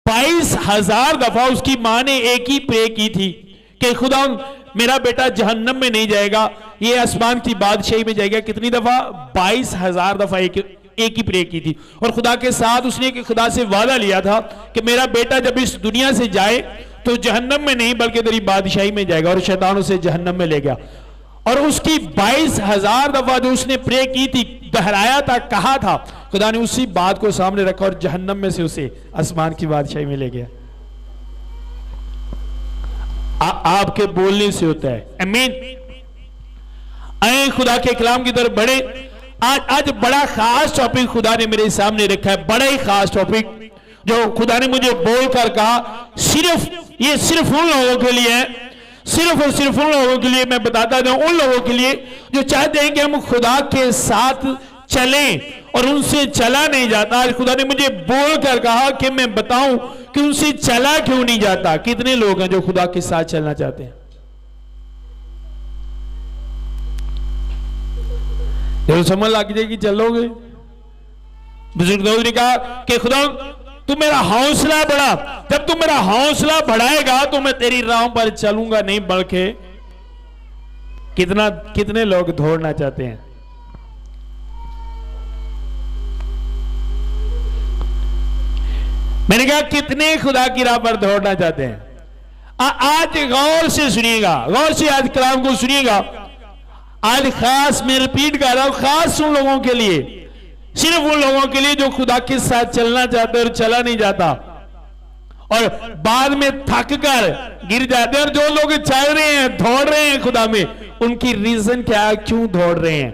22,000 दफा उसकी मां ने एक ही प्रे की थी कि खुदा मेरा बेटा जहन्नम में नहीं जाएगा, ये आसमान की बादशाही में जाएगा। कितनी दफा? 22,000 दफा एक ही प्रे की थी। और खुदा के साथ उसने खुदा से वादा लिया था कि मेरा बेटा जब इस दुनिया से जाए तो जहन्नम में नहीं बल्कि तेरी बादशाही में जाएगा। और शैतान उसे जहन्नम में ले गया। और उसकी 22,000 दफा जो उसने प्रे की थी, दोहराया था, कहा था, खुदा ने उसी बात को सामने रखा और जहन्नम में से उसे आसमान की बादशाही में ले गया। आपके बोलने से होता है। आमीन। आए खुदा के कलाम की तरफ बढ़े। आज बड़ा खास टॉपिक खुदा ने मेरे सामने रखा है, बड़ा ही खास टॉपिक जो खुदा ने मुझे बोलकर कहा। सिर्फ उन लोगों के लिए है, सिर्फ और सिर्फ उन लोगों के लिए मैं बताता हूं, उन लोगों के लिए जो चाहते हैं कि हम खुदा के साथ चलें और उनसे चला नहीं जाता। आज खुदा ने मुझे बोलकर कहा कि मैं बताऊं कि उनसे चला क्यों नहीं जाता। कितने लोग हैं जो खुदा के साथ चलना चाहते हैं? जब समझ लग जाएगी चलोगे। बुजुर्ग ने कहा कि खुदा तू मेरा हौसला बढ़ा, जब तू मेरा हौसला बढ़ाएगा तो मैं तेरी राह पर चलूंगा नहीं बल्कि। कितने लोग दौड़ना चाहते हैं? मैंने कहा कितने खुदा की राह पर दौड़ना चाहते हैं? आज गौर से सुनिएगा, गौर से आज कलाम को सुनिएगा। आज खास मैं रिपीट कर रहा हूं, खास उन लोगों के लिए, सिर्फ उन लोगों के लिए जो खुदा के साथ चलना चाहते और चला नहीं जाता और बाद में थक कर गिर जाते हैं। और जो लोग चल रहे हैं, दौड़ रहे हैं खुदा में, उनकी रीजन क्या है, क्यों दौड़ रहे हैं?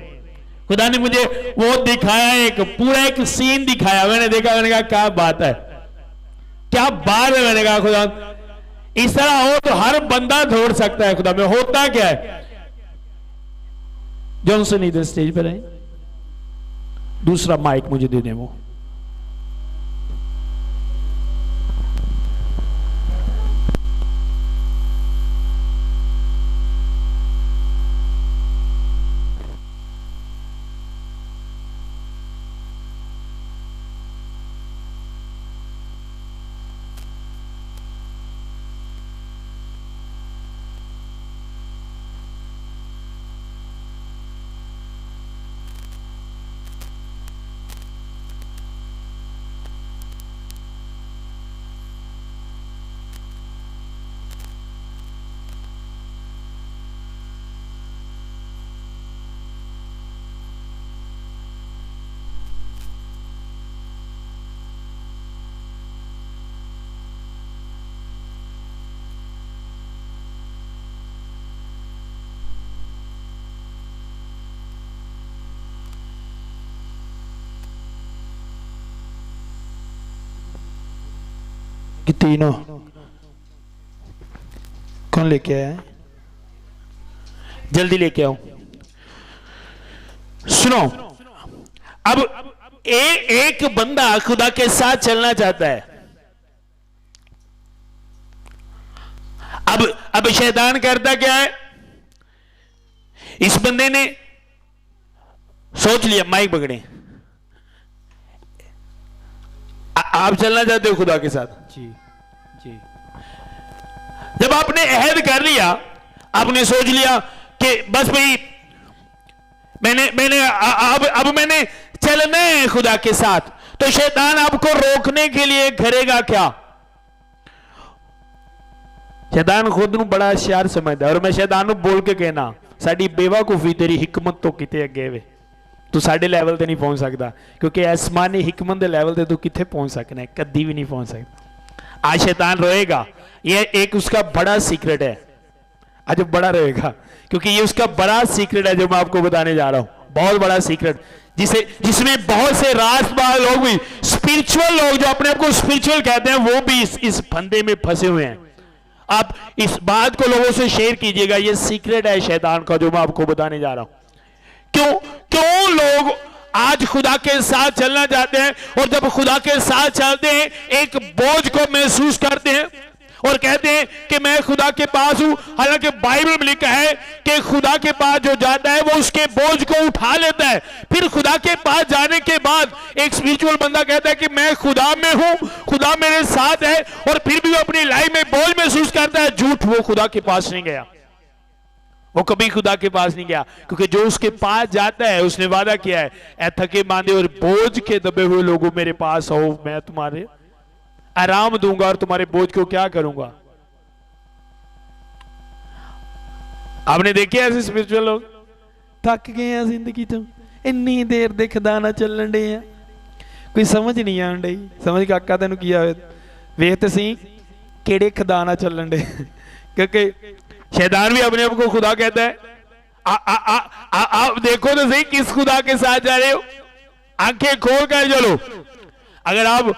खुदा ने मुझे वो दिखाया, एक सीन दिखाया। मैंने देखा, मैंने कहा क्या बात है, क्या बात है। मैंने कहा खुदा इस तरह हो तो हर बंदा दौड़ सकता है खुदा में। होता क्या है? जॉनसन इधर स्टेज पर है, दूसरा माइक मुझे दे दें। वो कि तीनों कौन लेके आया? जल्दी लेके आओ। सुनो, अब एक बंदा खुदा के साथ चलना चाहता है। अब शैतान करता क्या है? इस बंदे ने सोच लिया, माइक पकड़े, आप चलना चाहते हो खुदा के साथ? जी जी। जब आपने अहद कर लिया, आपने सोच लिया कि बस भाई अब मैंने चलना है खुदा के साथ, तो शैतान आपको रोकने के लिए करेगा क्या? शैतान खुद ਨੂੰ बड़ा होशियार समझता है। और मैं शैतान ਨੂੰ बोल के कहना, साड़ी बेवकूफी तेरी हिकमत तो किते अगे वे, तू साडे लैवल ते नहीं पहुंच सकता, क्योंकि आसमानी हिकमत के लैवल ते तू किथे पहुंच सकना है? कदी भी नहीं पहुंच सकता। आज शैतान रोएगा, ये एक उसका बड़ा सीक्रेट है। आज बड़ा रोएगा क्योंकि ये उसका बड़ा सीक्रेट है जो मैं आपको बताने जा रहा हूं। बहुत बड़ा सीक्रेट जिसमें बहुत से रास्तबाज लोग भी, स्पिरिचुअल लोग जो अपने आप को स्पिरिचुअल कहते हैं, वो भी इस फंदे में फंसे हुए हैं। आप इस बात को लोगों से शेयर कीजिएगा, ये सीक्रेट है शैतान का जो मैं आपको बताने जा रहा हूं। क्यों लोग आज खुदा के साथ चलना चाहते हैं और जब खुदा के साथ चलते हैं एक बोझ को महसूस करते हैं और कहते हैं कि मैं खुदा के पास हूं, हालांकि बाइबल में लिखा है कि खुदा के पास जो जाता है वो उसके बोझ को उठा लेता है। फिर खुदा के पास जाने के बाद एक स्पिरिचुअल बंदा कहता है कि मैं खुदा में हूं, खुदा मेरे साथ है, और फिर भी वो अपनी लाइफ में बोझ महसूस करता है। झूठ, वो खुदा के पास नहीं गया, वो कभी खुदा के पास नहीं गया, क्योंकि जो उसके पास जाता है उसने वादा किया है, ऐ थके मांदे और बोझ के दबे हुए लोगों मेरे पास आओ, मैं तुम्हारे आराम दूंगा और तुम्हारे बोझ को क्या करूंगा। आपने देखे ऐसे स्पिरिचुअल लोग थक गए हैं जिंदगी तो इन्नी देर दे खदाना चलन डे हैं, कोई समझ नहीं आन डई। समझ काका तेन की आवे वेख ते सी केड़े खदाना चलन डे, क्योंकि शैतान भी अपने आप को खुदा कहता है। आप देखो तो सही किस खुदा के साथ जा रहे हो। आंखें खोल कर चलो। अगर आप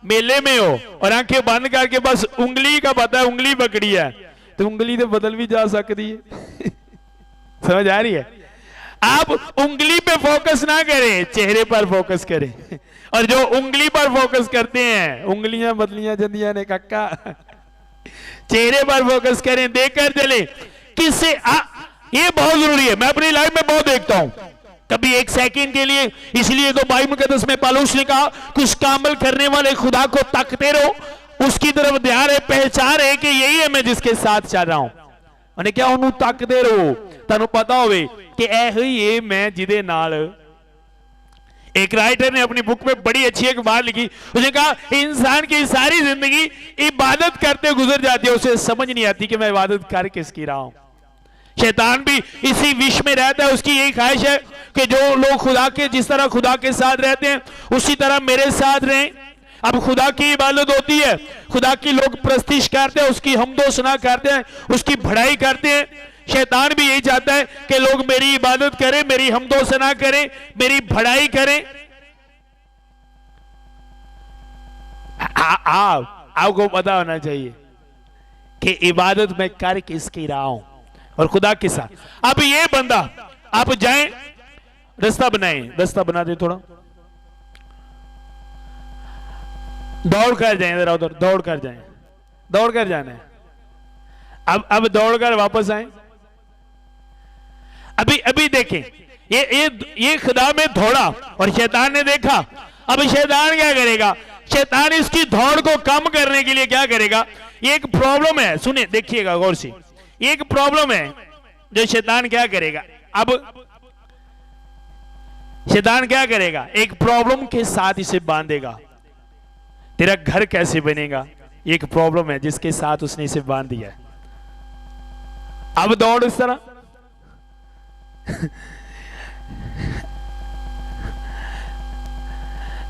मेले में हो और आंखें बंद करके बस उंगली का पता है, उंगली पकड़ी है, तो उंगली तो बदल भी जा सकती है। समझ आ रही है? आप उंगली पे फोकस ना करें, चेहरे पर फोकस करें। और जो उंगली पर फोकस करते हैं, उंगलियां बदलियां जंदियां ने काका, चेहरे पर फोकस करें, देखकर चले किससे। ये बहुत जरूरी है। मैं अपनी लाइफ में बहुत देखता हूं, कभी एक सेकंड के लिए। इसलिए तो बाइबल मुकद्दस में पौलुस ने कहा कुछ कामल करने वाले खुदा को तकते रहो, उसकी तरफ ध्यान है, पहचान है कि यही है मैं जिसके साथ चल रहा हूं। और क्या उन्होंने तकते रहो, तुहानू पता होवे कि ऐ ही है मैं जिदे नाल। एक राइटर ने अपनी बुक में बड़ी अच्छी एक बात लिखी, उसने कहा इंसान की सारी जिंदगी इबादत करते गुजर जाती है, उसे समझ नहीं आती कि मैं इबादत कर किसकी रहा हूं। शैतान भी इसी विष में रहता है। उसकी यही ख्वाहिश है कि जो लोग खुदा के, जिस तरह खुदा के साथ रहते हैं उसी तरह मेरे साथ रहें। अब खुदा की इबादत होती है, खुदा की लोग प्रस्तिश करते हैं, उसकी हमदो सना करते हैं, उसकी बढ़ाई करते हैं। शैतान भी यही चाहता है कि लोग मेरी इबादत करें, मेरी हमदो सना करें, मेरी बढ़ाई करें। आपको पता होना चाहिए कि इबादत में कर किसकी रहा हूं और खुदा के साथ। अब ये बंदा, आप जाएं, रास्ता बनाएं, रास्ता बना दे, थोड़ा दौड़ कर जाएं, इधर उधर दौड़ कर जाएं, दौड़ कर जाना है। अब दौड़ कर वापस आए। अभी देखें, ये खुदा में दौड़ा और शैतान ने देखा। अब शैतान क्या करेगा? शैतान इसकी दौड़ को कम करने के लिए क्या करेगा? ये एक प्रॉब्लम है, सुने देखिएगा गौर से। एक प्रॉब्लम है जो शैतान क्या करेगा। अब शैतान क्या करेगा? एक प्रॉब्लम के साथ इसे बांधेगा। तेरा घर कैसे बनेगा, एक प्रॉब्लम है जिसके साथ उसने इसे बांध दिया है। अब दौड़ इस तरह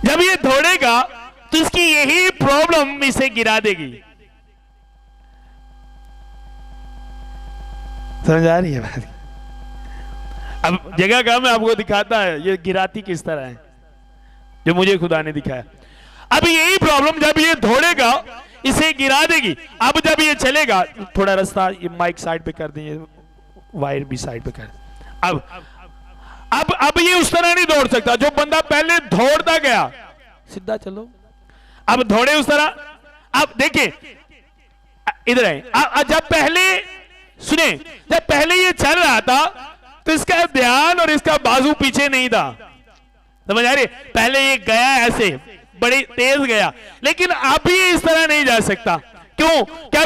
जब ये दौड़ेगा तो इसकी यही प्रॉब्लम इसे गिरा देगी। समझ आ रही है बात? अब जगह का मैं आपको दिखाता है ये गिराती किस तरह है, जो मुझे खुदा ने दिखाया। अब यही प्रॉब्लम जब ये दौड़ेगा इसे गिरा देगी। अब जब ये चलेगा, थोड़ा रास्ता ये माइक साइड पे कर देंगे, वायर भी साइड पे कर। अब ये उस तरह नहीं दौड़ सकता जो बंदा पहले दौड़ता गया। सीधा चलो, अब दौड़े उस तरह। अब देखिए इधर है। जब पहले सुने, जब पहले ये चल रहा था तो इसका ध्यान और इसका बाजू पीछे नहीं था। समझ आ रही? पहले ये गया ऐसे बड़ी तेज गया, लेकिन अब ये इस तरह नहीं जा सकता। क्यों? कि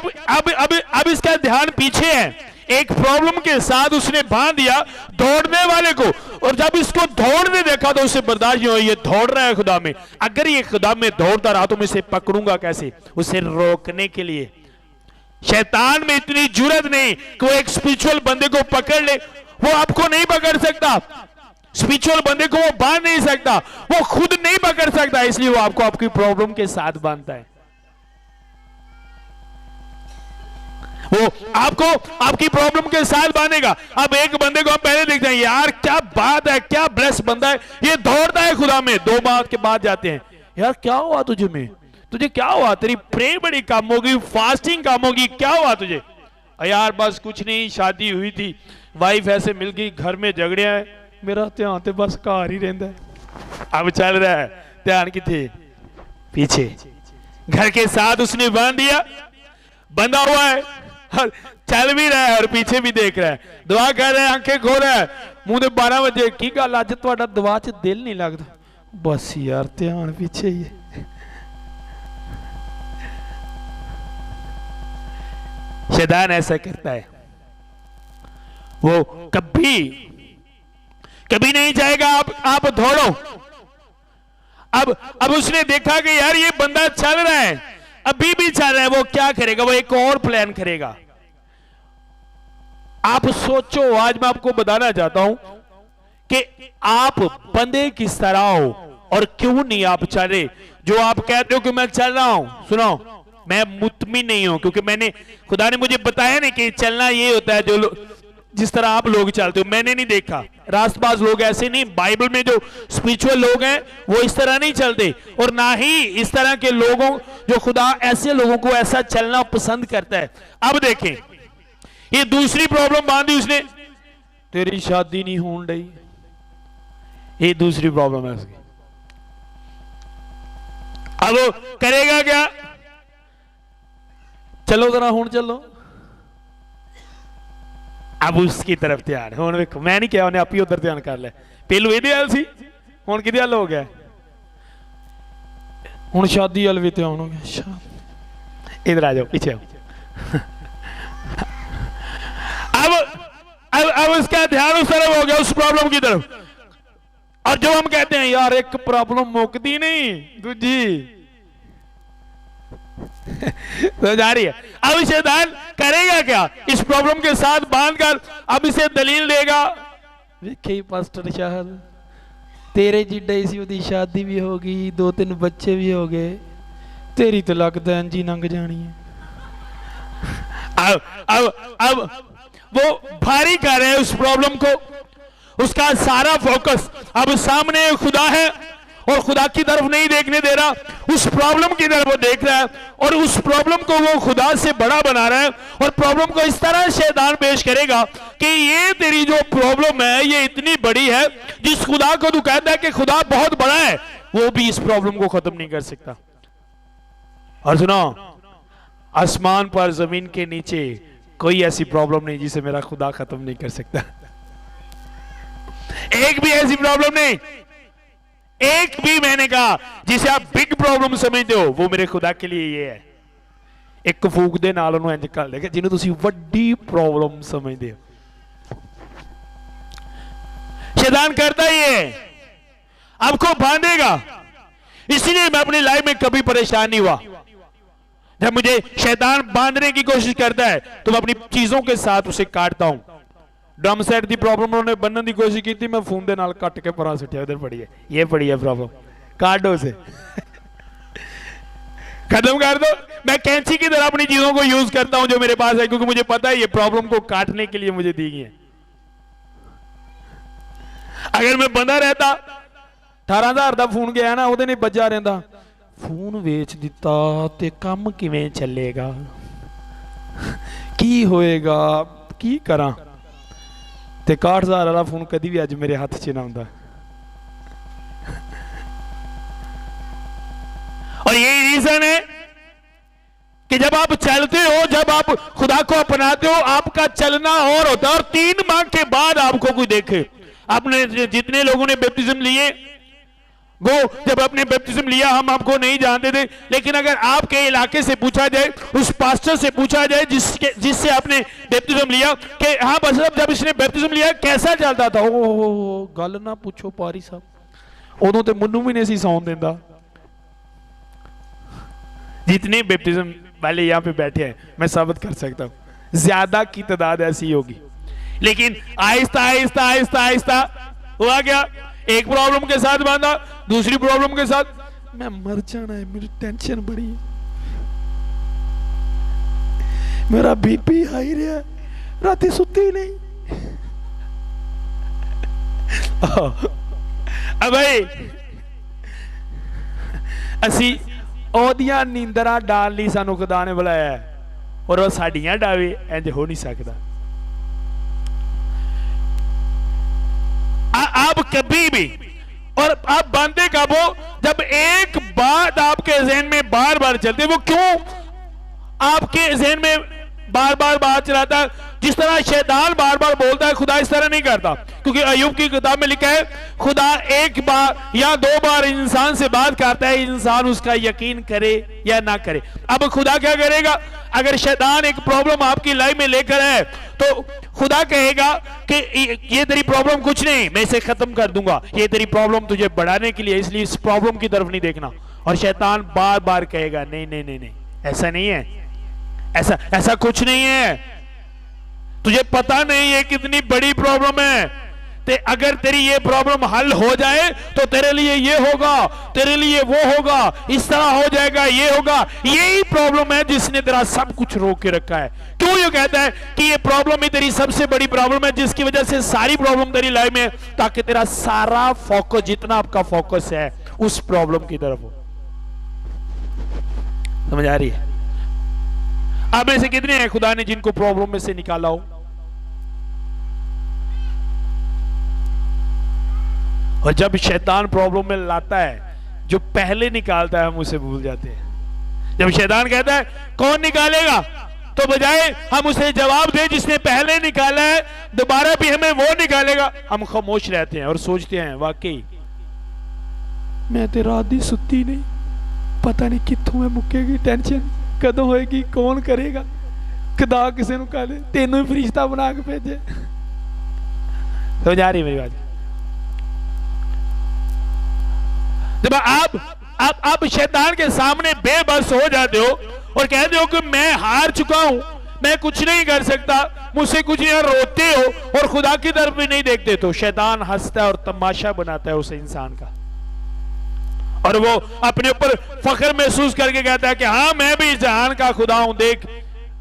अब इसका ध्यान पीछे है। एक प्रॉब्लम के साथ उसने बांध दिया दौड़ने वाले को, और जब इसको दौड़ने देखा तो उसे बर्दाश्त नहीं हुआ। ये दौड़ रहा है खुदा में, अगर ये खुदा में दौड़ता रहा तो मैं इसे पकड़ूंगा कैसे? उसे रोकने के लिए शैतान में इतनी जुर्रत नहीं कि वो एक स्पिरिचुअल बंदे को पकड़ ले। वो आपको नहीं पकड़ सकता, स्पिरिचुअल बंदे को वो बांध नहीं सकता, वो खुद नहीं पकड़ सकता, इसलिए वो आपको आपकी प्रॉब्लम के साथ बांधता है। वो आपको आपकी प्रॉब्लम के साथ बांधेगा। अब एक बंदे को हम पहले देखते हैं, यार क्या बात है, क्या ब्लेस बंदा है, ये दौड़ता है खुदा में। 2 बात के बाद जाते हैं, यार क्या हुआ तुझे में, तुझे क्या हुआ, तेरी प्रे बड़ी कम होगी, फास्टिंग कम होगी, क्या हुआ तुझे? यार बस कुछ नहीं, शादी हुई थी, वाइफ ऐसे मिल गई, घर में झगड़े है, मेरा ध्यान तो बस घर ही रहता है। अब चल रहा है ध्यान किथे? पीछे। घर के साथ उसने बांध दिया, बंधा हुआ है और चल भी रहा है और पीछे भी देख रहा है, दुआ कर रहा है, आंखें खो रहा है, मुंह 12 बजे की गल अज तुहाडा दुआ च दिल नहीं लगता, बस यार ध्यान पीछे ही है। शैतान ऐसा करता है, वो कभी कभी नहीं चाहेगा आप दौड़ो। अब उसने देखा कि यार ये बंदा चल रहा है, अभी भी चल रहा है, वो क्या करेगा, वो एक और प्लान करेगा। आप सोचो, आज मैं आपको बताना चाहता हूं कि आप बंदे किस तरह हो और क्यों नहीं आप चल रहे। जो आप कहते हो कि मैं चल रहा हूं, सुनो, मैं मुतमिन नहीं हूं, क्योंकि मैंने, खुदा ने मुझे बताया नहीं कि चलना ये होता है जो जिस तरह आप लोग चलते हो, मैंने नहीं देखा। रास्तबाज लोग ऐसे नहीं, बाइबल में जो स्पिरिचुअल लोग हैं वो इस तरह नहीं चलते, और ना ही इस तरह के लोगों, जो खुदा ऐसे लोगों को ऐसा चलना पसंद करता है। अब देखें, ये दूसरी प्रॉब्लम बांधी उसने, तेरी शादी नहीं होने रही, ये दूसरी प्रॉब्लम है उसकी। अब वो करेगा क्या, चलो जरा हुण चलो, अब उसकी तरफ ध्यान। हुण देखो, मैं नहीं कहा उन्हें, आप ही उधर ध्यान कर ले, पहलू ये हाल सी, हुण किहदे हाल हो गया, हुण शादी वाल भी ध्यान हो गया। इधर आ जाओ, पीछे आओ। अब उसका ध्यान उस तरफ हो गया, उस प्रॉब्लम की तरफ। और जो हम कहते हैं यार एक प्रॉब्लम मुकती नहीं, दूजी तो जा रही है। अब शैतान करेगा क्या, इस प्रॉब्लम के साथ बांधकर अब इसे दलील देगा, देखिए पास्टर शाह तेरे जिड्डे सी उदी शादी भी होगी, 2-3 बच्चे भी हो गए, तेरी तो लगता है जी लंघ जानी है। अब वो भारी कर रहे हैं उस प्रॉब्लम को, उसका सारा फोकस अब सामने खुदा है और खुदा की तरफ नहीं देखने दे रहा, उस प्रॉब्लम की तरफ वो देख रहा है, और उस प्रॉब्लम को वो खुदा से बड़ा बना रहा है। और प्रॉब्लम को इस तरह शैतान पेश करेगा कि ये तेरी जो प्रॉब्लम है ये इतनी बड़ी है, जिस खुदा को तू कहता है कि खुदा बहुत बड़ा है, वो भी इस प्रॉब्लम को खत्म नहीं कर सकता। और सुनो, आसमान पर जमीन के नीचे कोई ऐसी प्रॉब्लम नहीं जिसे मेरा खुदा खत्म नहीं कर सकता। एक भी ऐसी प्रॉब्लम नहीं, एक भी, मैंने कहा जिसे आप बिग प्रॉब्लम समझते हो, वो मेरे खुदा के लिए ये है, एक फूक दे नाल उन्हें इंज कर लेगा जिन्हें तुसी वड्डी प्रॉब्लम समझते हो। शैतान करता ही है, आपको बांधेगा। इसलिए मैं अपनी लाइफ में कभी परेशान नहीं हुआ। जब मुझे शैतान बांधने की कोशिश करता है तो मैं अपनी चीजों के साथ उसे काटता हूं। ड्रम सेट की प्रॉब्लम उन्होंने बनने की कोशिश की थी, मैं फोन के नाल कट के परा सुटिया, उधर पड़ी है, ये पड़ी है प्रॉब्लम, काट दो उसे खत्म कर दो। मैं कैंची की तरह अपनी चीजों को यूज करता हूं जो मेरे पास है, क्योंकि मुझे पता है ये प्रॉब्लम को काटने के लिए मुझे दी गई है। अगर मैं बंदा रहता, 18,000 का फोन गया ना, ਉਹਦੇ ਨੇ बजा रहता, फोन वेच दिता ते काम किवें चलेगा, की होएगा, की करा, ते 61,000 वाला फोन कभी भी अज मेरे हाथ च ना आंदा। और यही रीजन है कि जब आप चलते हो, जब आप खुदा को अपनाते हो, आपका चलना और होता है। और 3 माह के बाद आपको कोई देखे, आपने जितने लोगों ने बैप्टिज्म लिए, वो जब आपने बैप्टिज्म लिया हम आपको नहीं जानते थे, लेकिन अगर आपके इलाके से पूछा जाए, उस पास्टर से पूछा जाए जिससे आपने बैप्टिज्म लिया कि हाँ बस जब इसने बैप्टिज्म लिया कैसा चलता था, ओ गल ना पूछो पारी साहब, उदों तो मनु भी नहीं सी सौन देता। जितने बैप्टिज्म वाले यहाँ पे बैठे हैं मैं साबित कर सकता हूँ ज्यादा की तादाद ऐसी होगी, लेकिन आहिस्ता आहिस्ता आहिस्ता आहिस्ता हुआ क्या, एक प्रॉब्लम के साथ बांधा, दूसरी प्रॉब्लम के साथ, मैं मर जाना है, मेरी टेंशन बड़ी है, मेरा बीपी हाई रहा है, रात सुती ही नहीं। अब भाई असी ओदियां नींदरा डाल ली, सानू खुदा ने बुलाया है, और वह साड़ियां डावे, इंज हो नहीं सकता। आप कभी भी, और आप बांधे कब हो, जब एक बात आपके जहन में बार बार चलती, वो क्यों आपके जहन में बार बार बात चलाता है। जिस तरह शैतान बार बार बोलता है, खुदा इस तरह नहीं करता, क्योंकि अय्यूब की किताब में लिखा है खुदा एक बार या दो बार इंसान से बात करता है, इंसान उसका यकीन करे या ना करे। अब खुदा क्या करेगा? अगर शैतान एक प्रॉब्लम आपकी लाइफ में लेकर है तो खुदा कहेगा कि ये तेरी प्रॉब्लम कुछ नहीं, मैं इसे खत्म कर दूंगा, ये तेरी प्रॉब्लम तुझे बढ़ाने के लिए, इसलिए इस प्रॉब्लम की तरफ नहीं देखना। और शैतान बार बार कहेगा नहीं नहीं नहीं नहीं, ऐसा नहीं है, ऐसा कुछ नहीं है, तुझे पता नहीं है कितनी बड़ी प्रॉब्लम है। ते अगर तेरी ये प्रॉब्लम हल हो जाए तो तेरे लिए ये होगा, तेरे लिए वो होगा, इस तरह हो जाएगा, ये होगा। यही प्रॉब्लम है जिसने तेरा सब कुछ रोक के रखा है। क्यों ये कहता है कि ये प्रॉब्लम ही तेरी सबसे बड़ी प्रॉब्लम है, जिसकी वजह से सारी प्रॉब्लम तेरी लाइफ में, ताकि तेरा सारा फोकस, जितना आपका फोकस है उस प्रॉब्लम की तरफ हो। समझ आ रही है? आप में से कितने हैं खुदा ने जिनको प्रॉब्लम में से निकाला हो? और जब शैतान प्रॉब्लम में लाता है, जो पहले निकालता है हम उसे भूल जाते हैं। जब शैतान कहता है कौन निकालेगा, तो बजाय हम उसे जवाब दें जिसने पहले निकाला है दोबारा भी हमें वो निकालेगा, हम खामोश रहते हैं और सोचते हैं वाकई मैं तो रात दी सुती नहीं, पता नहीं कित्थों है मुक्केगी टेंशन, कदों होएगी, कौन करेगा, खुदा किसी को कह दे तेनों ही फरिश्ता बना के भेजे। समझ आ रही मेरी बात? जब आप शैतान के सामने बेबस हो जाते हो और कहते हो कि मैं हार चुका हूं, मैं कुछ नहीं कर सकता, मुझसे कुछ नहीं, रोते हो और खुदा की तरफ भी नहीं देखते, तो शैतान हंसता है और तमाशा बनाता है उस इंसान का, और वो अपने ऊपर फख्र महसूस करके कहता है कि हाँ मैं भी इस जहान का खुदा हूं, देख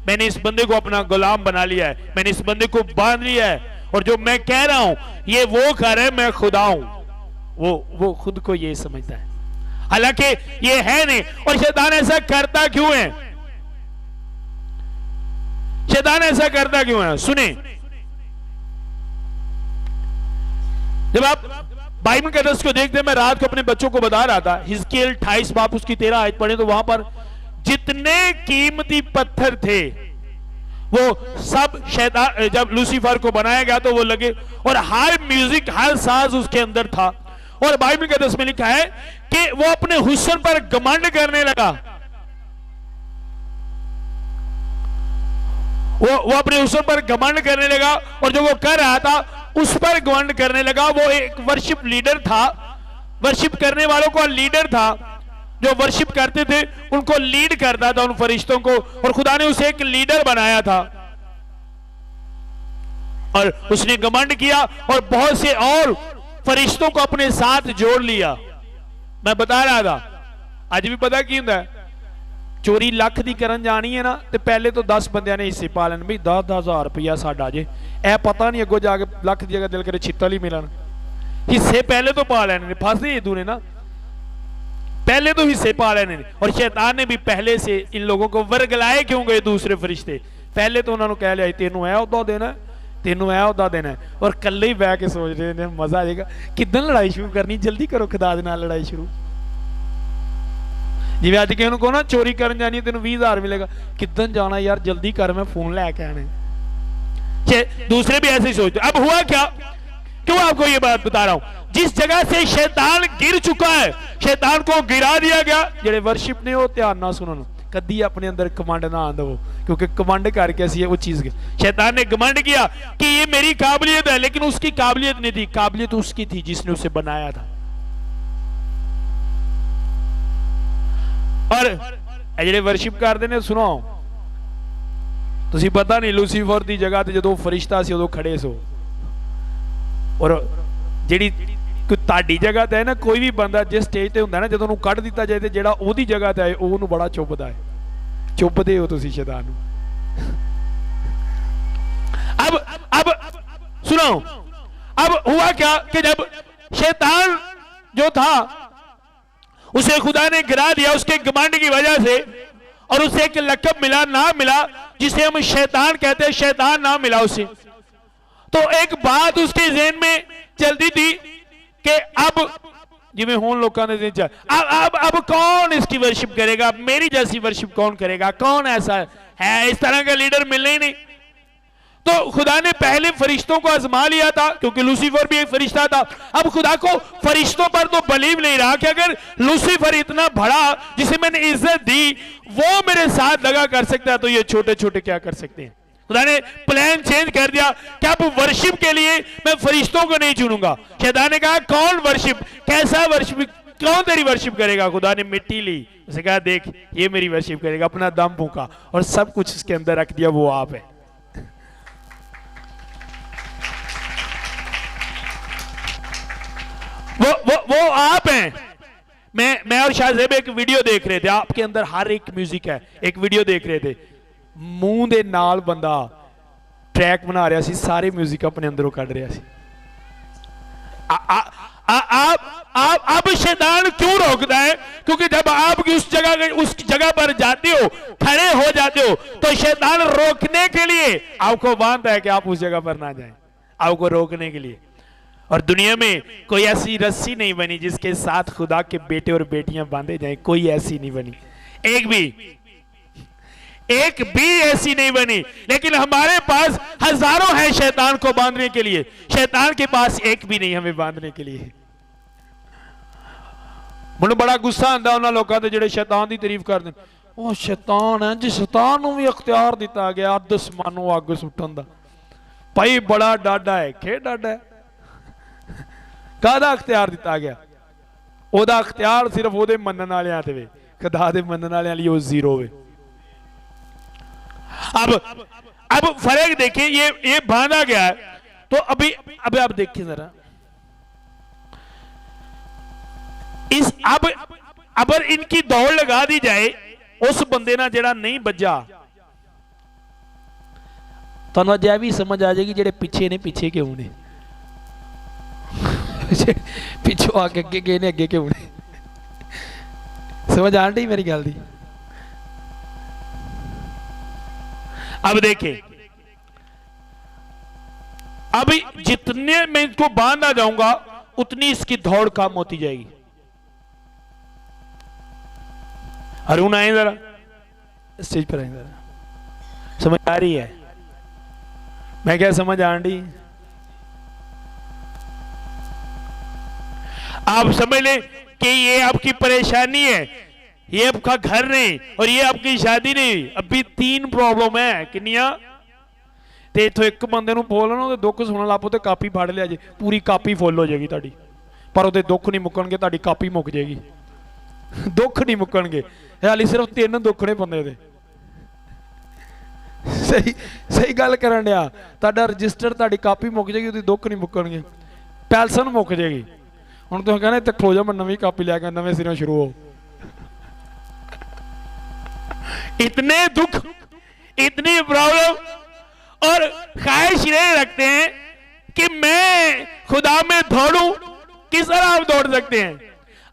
मैंने इस बंदे को अपना गुलाम बना लिया है, मैंने इस बंदे को बांध लिया है, और जो मैं कह रहा हूं ये वो कर रहा है, मैं खुदा हूं। वो खुद को ये समझता है, हालांकि ये है नहीं। और शैतान ऐसा करता क्यों है? शैतान ऐसा करता क्यों है? सुने, जब आप बाइबल मुकद्दस को देखते हैं, मैं रात को अपने बच्चों को बता रहा था, हिजकियेल 28 बाप उसकी 13 आयत पढ़े तो वहां पर जितने कीमती पत्थर थे वो सब शैतान, जब लूसीफर को बनाया गया तो वो लगे, और हर म्यूजिक हर साज उसके अंदर था। और बाइबल के 10 में लिखा है कि वो अपने हुस्न पर घमंड करने लगा, वो अपने हुस्न पर घमंड करने लगा, और जो वो कर रहा था उस पर घमंड करने लगा। वो एक वर्शिप लीडर था, वर्शिप करने वालों का लीडर था, जो वर्शिप करते थे उनको लीड करता था, उन फरिश्तों को, और खुदा ने उसे एक लीडर बनाया था। और उसने घमंड किया और बहुत से और फरिश्तों को अपने साथ जोड़ लिया। मैं बता रहा था आज भी पता की हुंदा है, चोरी लख दी करन जानी है ना, तो पहले तो 10 बंदियां ने हिस्से पा लेने, भाई 10,000 रुपया साडा जे, ए पता नहीं अगो जाके लख की जगह दिल करे छित्तल ही मिलन, हिस्से पहले तो पा लेने, फंसते ये दूने ना, पहले तो हिस्से पा लेने। और शैतान ने भी पहले से इन लोगों को वर्गलाए क्यों गए दूसरे फरिश्ते, पहले तो उन्होंने कह लिया तेनू है उदा देना, तेनू है उदा देना, और कल ही बह के सोच रहे हैं मजा आ जाएगा, किदन लड़ाई शुरू करनी, जल्दी करो खुदा दे नाल लड़ाई शुरू। जिवें अज किसी को ना चोरी करन जानी है, तेन 20,000 मिलेगा, किदन जाना यार, जल्दी कर मैं फोन लैके आने। दूसरे भी ऐसे ही सोचते। अब हुआ क्या, क्यों आपको ये बात बता रहा हूं, जिस जगह से शैतान गिर चुका है, शैतान को गिरा दिया गया। जेड़े वर्शिप ने वो ध्यान ना सुनन, कदी अपने अंदर कमांड ना आंदो, क्योंकि कमांड करके ऐसी वो चीज शैतान ने कमांड किया कि ये मेरी काबिलियत है, लेकिन उसकी काबिलियत नहीं थी, काबिलियत उसकी थी जिसने उसे बनाया था। और जेडे वर्शिप करते ने, सुनो तुसी पता नहीं लूसीफर की जगह ते जो फरिश्ता सी उदों खड़े सो, और जेड़ी ताड़ी जगह ते है ना, कोई भी बंदा जिस स्टेज ते हुंदा ना, जदों उहनूं कढ दिता जाए ते जेड़ा ओहदी जगह ते आए ओहनूं बड़ा चुभदा है, चुभदे हो तुसी शैतान नूं। अब सुनो, अब हुआ क्या कि जब शैतान जो था उसे खुदा ने गिरा दिया उसके घमंड की वजह से, और उसे एक लक़ब मिला, नाम मिला जिसे हम शैतान कहते हैं, शैतान नाम मिला उसे। तो एक बात उसके ज़हन में चलती थी कि अब जिवें हुण लोकां दे दिल च अब कौन इसकी वर्शिप करेगा, मेरी जैसी वर्शिप कौन करेगा, कौन ऐसा है, इस तरह का लीडर मिलने ही नहीं। तो खुदा ने पहले फरिश्तों को आजमा लिया था, क्योंकि लूसीफर भी एक फरिश्ता था। अब खुदा को फरिश्तों पर तो बिलीव नहीं रहा कि अगर लूसीफर इतना बड़ा जिसे मैंने इज्जत दी वो मेरे साथ लगा कर सकता है, तो ये छोटे छोटे क्या कर सकते हैं। खुदा ने प्लान चेंज कर दिया कि अब वर्शिप के लिए मैं फरिश्तों को नहीं चुनूंगा। शैतान ने कहा कौन वर्शिप, कैसा वर्शिप, कौन तेरी वर्शिप करेगा। खुदा ने मिट्टी ली, उसे कहा देख ये मेरी वर्शिप करेगा, अपना दम फूंका और सब कुछ उसके अंदर रख दिया, वो आप है। वो आप हैं। मैं और शाहजेब एक वीडियो देख रहे थे, आपके अंदर हर एक म्यूजिक है। एक वीडियो देख रहे थे, मूंह दे नाल बंदा ट्रैक बना रहा सी, सारे म्यूजिक अपने अंदरों कढ़ रहा सी। आप शैतान क्यों रोकता है? क्योंकि जब आप उस जगह पर जाते हो, खड़े हो जाते हो, तो शैतान रोकने के लिए आपको बांधता है कि आप उस जगह पर ना जाएं, आपको रोकने के लिए। और दुनिया में कोई ऐसी रस्सी नहीं बनी जिसके साथ खुदा के बेटे और बेटियां बांधे जाएं, कोई ऐसी नहीं बनी, एक भी ऐसी नहीं बनी। लेकिन हमारे पास हजारों हैं शैतान को बांधने के लिए, शैतान के पास एक भी नहीं हमें बांधने के लिए। मुझे बड़ा गुस्सा आता उन्होंने लोगों से जो शैतान की तारीफ करते हैं, वो शैतान है जी, शैतान को भी अख्तियार दिता गया अध आसमानों अग सुटन का। भाई बड़ा डाडा है, के डाडा है, कादा अख्तियार दिता गया? ओदा अख्तियार सिर्फ ओदे मनन वालियां ते वे, खुदा दे मनन वालियां लई ओ जीरो वे। अब फर्क देखिए, ये बांधा गया है। तो अभी आप देखिए जरा, इस अब इनकी दौड़ लगा दी जाए उस बंदे ना जेड़ा नहीं बजा, तो अजय भी समझ आ जाएगी जेड़े पीछे ने पीछे क्यों ने, पिछों आके अगे गए ने अगे क्यों ने। समझ आन डी मेरी गल दी? अब देखिए, अब जितने मैं इसको बांधना जाऊंगा उतनी इसकी दौड़ कम होती जाएगी। अरुण आए जरा, स्टेज पर आए जरा, समझ आ रही है? मैं क्या समझ आन डी? आप समझ लें कि ये आपकी परेशानी है, ये आपका घर नहीं और ये आपकी शादी नहीं। अभी 3 प्रॉब्लम है किनिया, ते इथों एक बंदे नूं बोलना तो दुख सुनन लापो तो कापी फाड़ लिया जे, पूरी कापी फुल हो जाएगी ताड़ी, पर उहदे दुख नहीं मुक्कणगे, ताड़ी कापी मुक जाएगी, दुख नहीं मुक्कणगे। हाली सिर्फ 3 दुख ने बंदे दे। सही गल करन दिया, ताड़ा रजिस्टर ताड़ी कापी मुक जाएगी, उहदे दुख नहीं मुक्कणगे, पैलसन मुक जाएगी। हुण तुसीं कहना इत्थे खलो जा, मैं नवीं कापी लैके नवें सिरों शुरू हो। इतने दुख, इतनी प्रॉब्लम, और ख्वाहिश ये रखते हैं कि मैं खुदा में दौड़ूं। किस तरह आप दौड़ सकते हैं?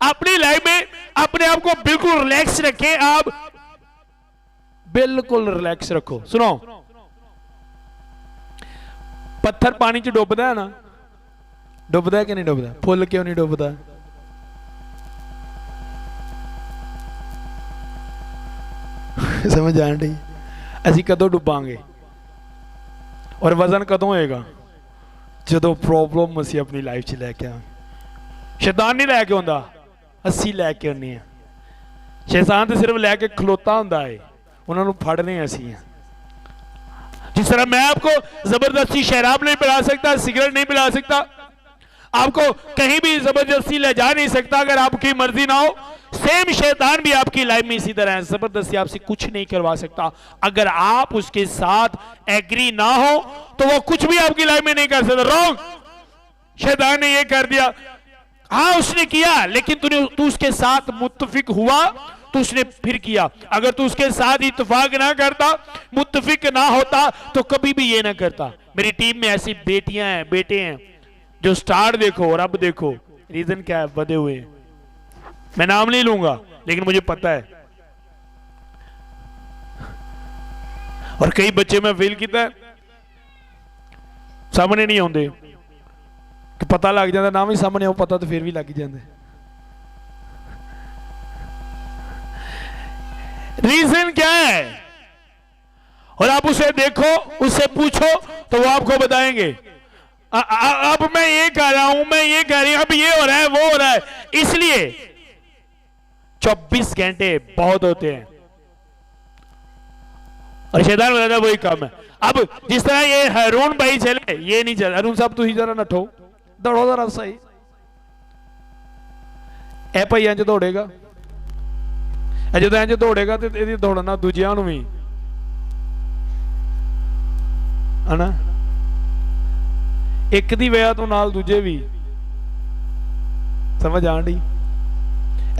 अपनी लाइफ में अपने आप को बिल्कुल रिलैक्स रखें, आप बिल्कुल रिलैक्स रखो। सुनो, पत्थर पानी च डुबदा है ना, डुबदा है कि नहीं डुबदा? फुल क्यों नहीं डुबदा? समझ आन डी? असीं कदों डुबांगे और वजन कदों होएगा? जदों प्रॉब्लम असीं अपनी लाइफ च लैके आवांगे। शैतान नहीं लैके आउंदा, असीं लैके आउंदे आ। शैतान तो सिर्फ लैके खलोता हुंदा है, उन्हां नूं फड़ने असीं आ। जिस तरह मैं आपको जबरदस्ती शराब नहीं पिला सकता, सिगरेट नहीं पिला सकता, आपको कहीं भी जबरदस्ती ले जा नहीं सकता अगर आपकी मर्जी ना हो, सेम शैतान भी आपकी लाइफ में इसी तरह है, जबरदस्ती आपसे कुछ नहीं करवा सकता। अगर आप उसके साथ एग्री ना हो तो वो कुछ भी आपकी लाइफ में नहीं कर सकता। रॉन्ग, शैतान ने ये कर दिया, हाँ उसने किया, लेकिन तू उसके साथ मुत्तफिक हुआ तो उसने फिर किया। अगर तू उसके साथ इत्तेफाक ना करता, मुत्तफिक ना होता, तो कभी भी ये ना करता। मेरी टीम में ऐसी बेटियां हैं, बेटे हैं जो स्टार देखो और अब देखो, रीजन क्या है? बधे हुए हैं। मैं नाम नहीं लूंगा, लेकिन मुझे पता है। और कई बच्चे मैं फील किया सामने नहीं आते, कि पता लग जाता, नाम ही सामने हो पता तो फिर भी लग जाते। रीजन क्या है? और आप उसे देखो, उससे पूछो तो वो आपको बताएंगे। अब मैं ये कह रहा हूं, मैं ये कह रही हूं, अब ये हो रहा है, वो हो रहा है। इसलिए 24 घंटे बहुत होते हैं और शैतान बताता है वही काम है। अब जिस तरह ये हारून भाई चले, ये नहीं चल, हारून साहब तुम जरा नठो, दौड़ो जरा सही। ए भाई इंज दौड़ेगा, जो इंज दौड़ेगा तो यदि दौड़ना दूजिया भी है ना, एक दी वजह तो नाल दूजे भी, समझ आण दी,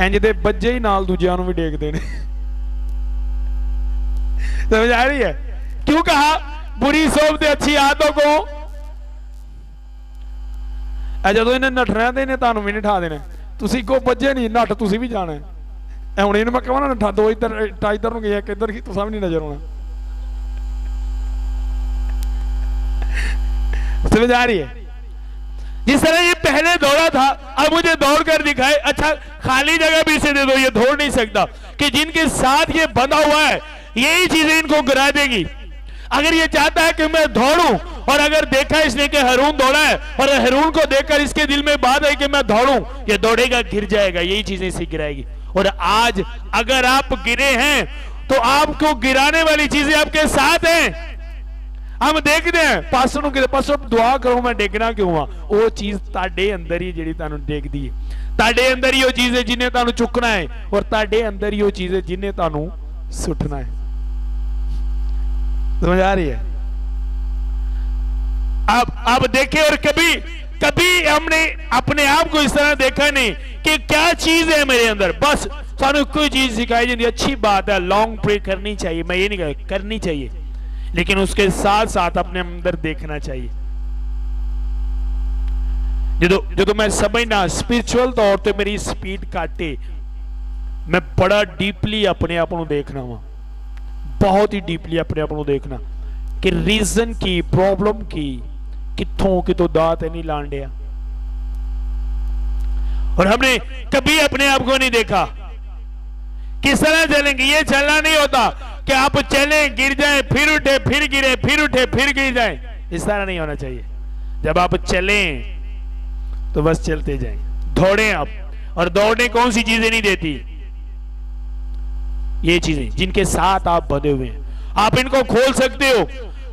इंज दे बज्जे ही नाल दूजिया भी डेकते हैं। समझ आ रही है? क्यों कहा बुरी सोच से अच्छी आदतों को, जो इन्हें नठना तो इन्हें तुहानू भी निठा देना, तुसी को बज्जे नहीं नठ तुसी भी जाना है। हुण इन्हें मैं कहां ना नठा, दो इधर इधर नूं गया, किधर की तुसा भी नहीं नजर आना। समझ आ रही है? जिस तरह ये पहले दौड़ा था, अब मुझे दौड़ कर दिखाए, अच्छा खाली जगह भी इसे दे दो, ये दौड़ नहीं सकता। कि जिनके साथ ये बंधा हुआ है यही चीजें इनको गिरा देगी। अगर ये चाहता है कि मैं दौड़ूं, और अगर देखा इसने कि हारून दौड़ा है और हारून को देखकर इसके दिल में बात है कि मैं दौड़ूं, ये दौड़ेगा, गिर जाएगा, यही चीजें इसे गिराएगी। और आज अगर आप गिरे हैं तो आपको गिराने वाली चीजें आपके साथ हैं। हम देखते हैं पासों ਨੂੰ ਕਿਤੇ ਪਾਸੋਂ ਦੁਆ ਕਰੋ मैं ਡੇਗਣਾ क्यों ਆ, ਉਹ ਚੀਜ਼ ਤੁਹਾਡੇ ਅੰਦਰ ਹੀ ਜਿਹੜੀ ਤੁਹਾਨੂੰ ਡੇਗਦੀ ਹੈ। ਤੁਹਾਡੇ ਅੰਦਰ ਹੀ ਉਹ ਚੀਜ਼ ਹੈ ਜਿਹਨੇ ਤੁਹਾਨੂੰ ਚੁੱਕਣਾ ਹੈ, ਔਰ ਤੁਹਾਡੇ ਅੰਦਰ ਹੀ ਉਹ ਚੀਜ਼ ਹੈ ਜਿਹਨੇ ਤੁਹਾਨੂੰ ਸੁੱਟਣਾ है। समझ आ रही है? अब देखें, और कभी कभी हमने अपने आप को इस तरह देखा नहीं कि क्या चीज है मेरे अंदर। बस सानू कोई चीज सिखाई जाती, अच्छी बात है, लॉन्ग प्रे करनी चाहिए, मैं ये नहीं कह, करनी चाहिए, लेकिन उसके साथ साथ अपने अंदर देखना चाहिए। जो मैं समझना स्पिरिचुअल तौर पर मेरी स्पीड काटे, मैं बड़ा डीपली अपने आप को देखना वा, बहुत ही डीपली अपने आप को देखना कि रीजन की, प्रॉब्लम की, कितों दात नहीं लान दिया। और हमने कभी अपने आप को नहीं देखा किस तरह चलेंगे। ये चलना नहीं होता कि आप चलें, गिर जाएं, फिर उठे, फिर गिरे, फिर उठे, फिर गिर जाएं। इस तरह नहीं होना चाहिए। जब आप चलें तो बस चलते जाएं, दौड़ें आप। और दौड़ने कौन सी चीजें नहीं देती? ये चीजें जिनके साथ आप बंधे हुए हैं, आप इनको खोल सकते हो,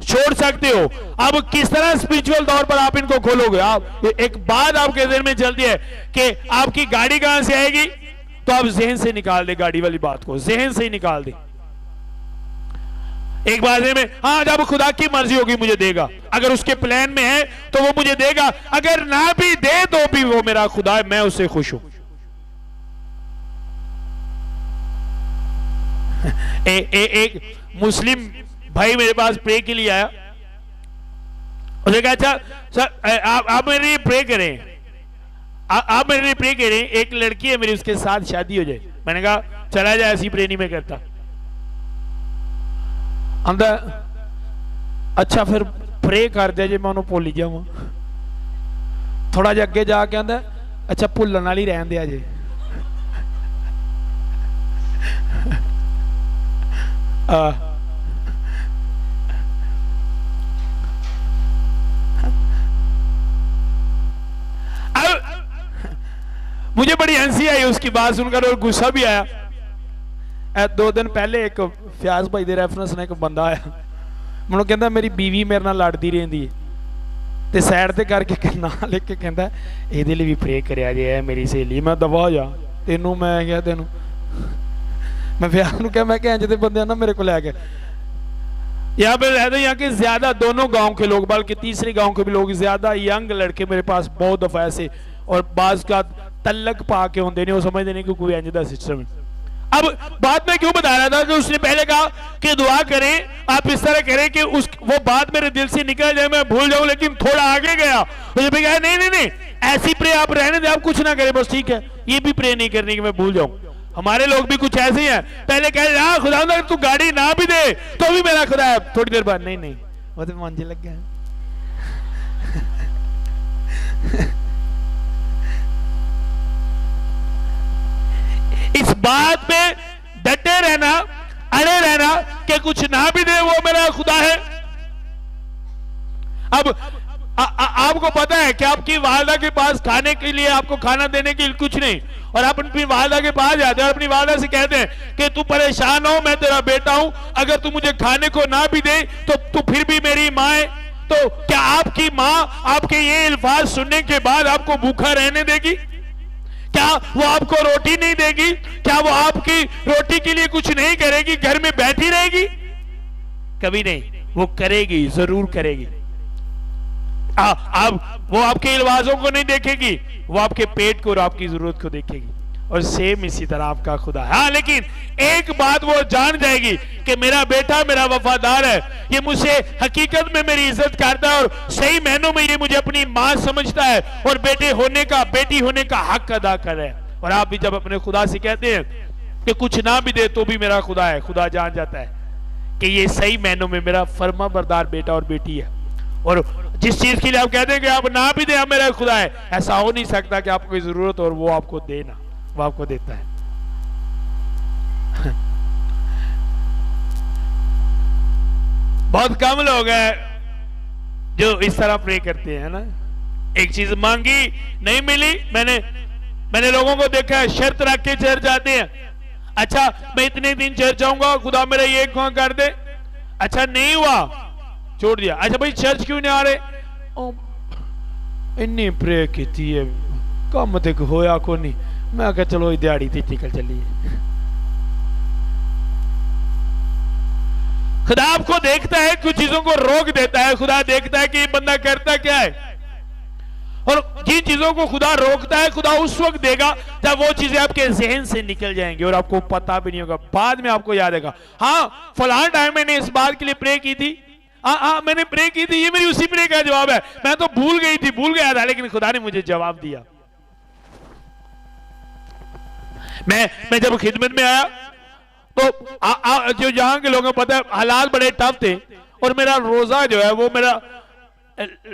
छोड़ सकते हो। अब किस तरह स्पिरिचुअल तौर पर आप इनको खोलोगे? आप एक बात आपके दिल में चलती है कि आपकी गाड़ी कहां से आएगी, तो आप जहन से निकाल दे, गाड़ी वाली बात को जहन से ही निकाल दे। एक बात में, हाँ जब खुदा की मर्जी होगी मुझे देगा, अगर उसके प्लान में है तो वो मुझे देगा, अगर ना भी दे तो भी वो मेरा खुदा है, मैं उससे खुश हूं। एक मुस्लिम भाई मेरे पास प्रे के लिए आया, उसने कहा अच्छा सर आप मेरे लिए प्रे करें, आप मेरे लिए प्रे करें, एक लड़की है मेरी, उसके साथ शादी हो जाए। मैंने कहा चला जाए, ऐसी प्रे नहीं मैं करता। अंदर अच्छा फिर प्रे कर दिया जे मैं उन्होंने भुल जावा। थोड़ा जिहा अगे जाके आंदा अच्छा भुलण वाली ही रहन दिया जे। मुझे बड़ी हंसी आई उसकी बात सुनकर और गुस्सा भी आया। 2 दिन पहले एक फ्याज भाई दे रेफरेंस ने एक बंदा आया, मैं कहता मेरी बीवी मेरे नाल लड़ती रहिंदी है, ते साइड ते करके ना लिख के कहता इहदे लई भी प्रे करिया जे, मेरी सहेली। मैं दबा हो जा तेनू, मैं क्या तेनू, मैं फ्याज नूं कहा, मैं क्या इंज दे बंदे ना मेरे को लैके यहाँ पे रहते, यहाँ के ज्यादा दोनों गांव के लोग, बल्कि तीसरे गांव के भी लोग, ज्यादा यंग लड़के मेरे पास बहुत दफा ऐसे, और बाज का तलक पा के होंगे नहीं, वो समझते नहीं कि कोई इंज दा सिस्टम है। अब बात में क्यों बता रहा था कि उसने पहले कहा कि दुआ करें, आप इस तरह करें कि वो बात मेरे दिल से निकल जाए, मैं भूल जाऊं, लेकिन थोड़ा आगे गया मुझे भी कहा नहीं नहीं नहीं ऐसी प्रे आप रहने दे, आप कुछ ना करें बस, ठीक है, ये भी प्रे नहीं करनी कि मैं भूल जाऊं। हमारे लोग भी कुछ ऐसे ही हैं, पहले कह रहे हाँ खुदा अगर तू गाड़ी ना भी दे तो भी मेरा खुदा है, थोड़ी देर बाद नहीं नहीं वो तो मंजे लग गया। इस बात में डटे रहना, अड़े रहना कि कुछ ना भी दे वो मेरा खुदा है। अब आपको पता है कि आपकी वालदा के पास खाने के लिए, आपको खाना देने के लिए कुछ नहीं, और आप अपनी वालदा के पास जाते हैं और अपनी वालदा से कहते हैं कि तू परेशान हो, मैं तेरा बेटा हूं, अगर तू मुझे खाने को ना भी दे तो तू फिर भी मेरी माँ है। तो क्या आपकी माँ आपके ये अल्फाज सुनने के बाद आपको भूखा रहने देगी? क्या वो आपको रोटी नहीं देगी? क्या वो आपकी रोटी के लिए कुछ नहीं करेगी, घर में बैठी रहेगी? कभी नहीं, वो करेगी, जरूर करेगी। अब वो आपके अल्फाजों को नहीं देखेगी, वो आपके पेट को और आपकी जरूरत को देखेगी। और सेम इसी तरह आपका खुदा। हाँ, लेकिन एक बात वो जान जाएगी कि मेरा बेटा मेरा वफादार है, ये मुझे हकीकत में मेरी इज्जत करता है और सही मायनों में ये मुझे अपनी माँ समझता है और बेटे होने का, बेटी होने का हक अदा कर रहा है। और आप भी जब अपने खुदा से कहते हैं कि कुछ ना भी दे तो भी मेरा खुदा है, खुदा जान जाता है कि ये सही मायनों में मेरा फर्मा बरदार बेटा और बेटी है। और जिस चीज के लिए आप कहते हैं कि आप ना भी दे, आप मेरा खुदा है, ऐसा हो नहीं सकता कि आपको कोई जरूरत और वो आपको देना, वो आपको देता है। बहुत कम लोग हैं जो इस तरह प्रे करते हैं ना। एक चीज मांगी नहीं मिली, मैंने लोगों को देखा है शर्त रख के चर्च जाते हैं। अच्छा मैं इतने दिन चर्च जाऊंगा, खुदा मेरा ये कर दे। अच्छा नहीं हुआ, छोड़ दिया। अच्छा भाई चर्च क्यों नहीं आ रहे? इन्नी प्रे की है, कम तक होया को नहीं, मैं क्या चलो दिहाड़ी थी निकल चलिए। खुदा आपको देखता है, कुछ चीजों को रोक देता है। खुदा देखता है कि ये बंदा करता क्या है, और जिन चीजों को खुदा रोकता है खुदा उस वक्त देगा जब वो चीजें आपके जहन से निकल जाएंगी और आपको पता भी नहीं होगा, बाद में आपको याद आएगा। हाँ फलां टाइम मैंने इस बात के लिए प्रे की थी, हाँ मैंने प्रे की थी, ये मेरी उसी प्रे का जवाब है, मैं तो भूल गया था, लेकिन खुदा ने मुझे जवाब दिया। मैं जब खिदमत में आया तो जो यहाँ के लोगों को पता है हालात बड़े टफ थे, और मेरा रोजा जो है वो मेरा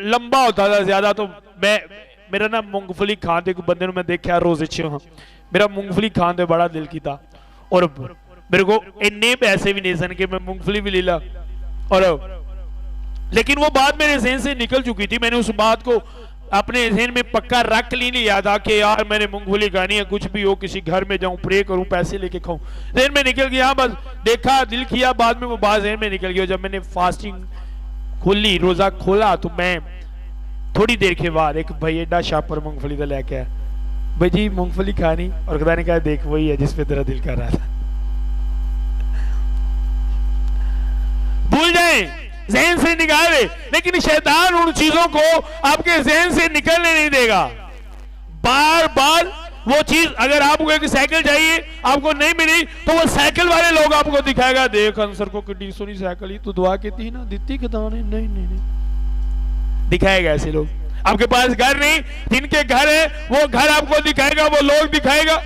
लंबा होता था ज्यादा, तो मेरा ना मूंगफली खाते बंदे ने मैं देखा रोजे च, मेरा मूंगफली खाते बड़ा दिल की था, और मेरे को इन्ने पैसे भी नहीं सन कि मैं मूंगफली भी ले ला। और लेकिन वो बात मेरे जहन से निकल चुकी थी, मैंने उस बात को अपने जहन में पक्का रख लिया था कि यार मैंने मूंगफली खानी है, कुछ भी हो, किसी घर में जाऊं, प्रे करूं, पैसे लेके खाऊं। जहन में निकल गया, बस देखा, दिल किया, बाद में वो बात जहन में निकल गया। जब मैंने फास्टिंग खोली, रोजा खोला, तो मैं थोड़ी देर के बाद एक भाई एडा शापर मूंगफली का लेके आया, भाई जी मूंगफली खानी, और खुदा ने कहा देख वही है जिस पे तेरा दिल कर रहा था। भूल जाए, जहन से निकाले, लेकिन शैतान उन चीजों को आपके जहन से निकलने नहीं देगा। बार बार वो चीज, अगर आपको एक साइकिल चाहिए आपको नहीं मिली तो वो साइकिल वाले लोग आपको दिखाएगा, देख अंसर को कितनी सोनी साइकिल, तो दुआ की थी ना, दित्ती खुदा ने, नहीं दिखाएगा। ऐसे लोग आपके पास घर नहीं, जिनके घर है वो घर आपको दिखाएगा, वो लोग दिखाएगा।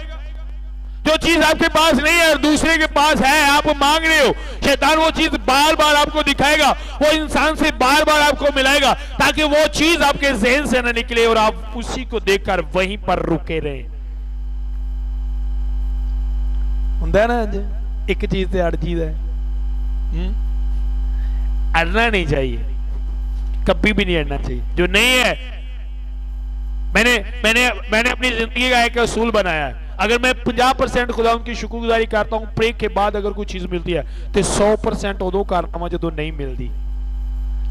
जो चीज आपके पास नहीं है और दूसरे के पास है, आप मांग रहे हो, शैतान वो चीज बार बार आपको दिखाएगा, वो इंसान से बार बार आपको मिलाएगा, ताकि वो चीज आपके जहन से न निकले और आप उसी को देखकर वहीं पर रुके रहे। हुंदा ना एक चीज से अड़ चीज है, अड़ना नहीं चाहिए, कभी भी नहीं अड़ना चाहिए। जो नहीं है, मैंने अपनी जिंदगी का एक असूल बनाया है, अगर मैं 50% खुदा उनकी शुक्रगुजारी करता हूं, प्रे के बाद अगर कोई चीज मिलती है तो 100% उदों करना जो नहीं मिलती,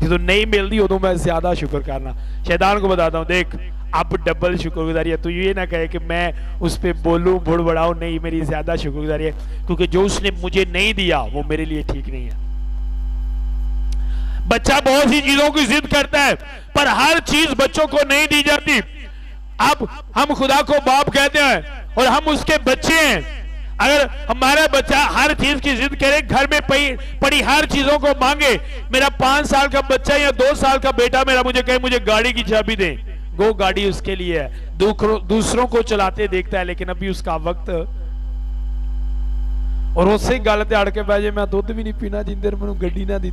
जो नहीं मिलती उदों मैं ज्यादा शुक्र करना। शैतान को बताता हूं, देख अब डबल शुक्रगुजारी है, तो ये ना कहे कि मैं उस पर बोलूं बुड़बड़ाऊं, नहीं मेरी ज्यादा शुक्रगुजारी है, क्योंकि जो उसने मुझे नहीं दिया वो मेरे लिए ठीक नहीं है। बच्चा बहुत सी चीजों की जिद करता है, पर हर चीज बच्चों को नहीं दी जाती। अब हम खुदा को बाप कहते हैं और हम उसके बच्चे हैं। अगर हमारा बच्चा हर चीज की जिद करे, घर में पड़ी हर चीजों को मांगे, मेरा 5 साल का बच्चा या 2 साल का बेटा मेरा मुझे कहे मुझे गाड़ी की चाबी दें, गो गाड़ी उसके लिए है, दूसरों को चलाते देखता है, लेकिन अभी उसका वक्त, और उससे गल ते अड़ के बह जाए, मैं दुध भी नहीं पीना जिन देर मैनू गड्डी ना दी।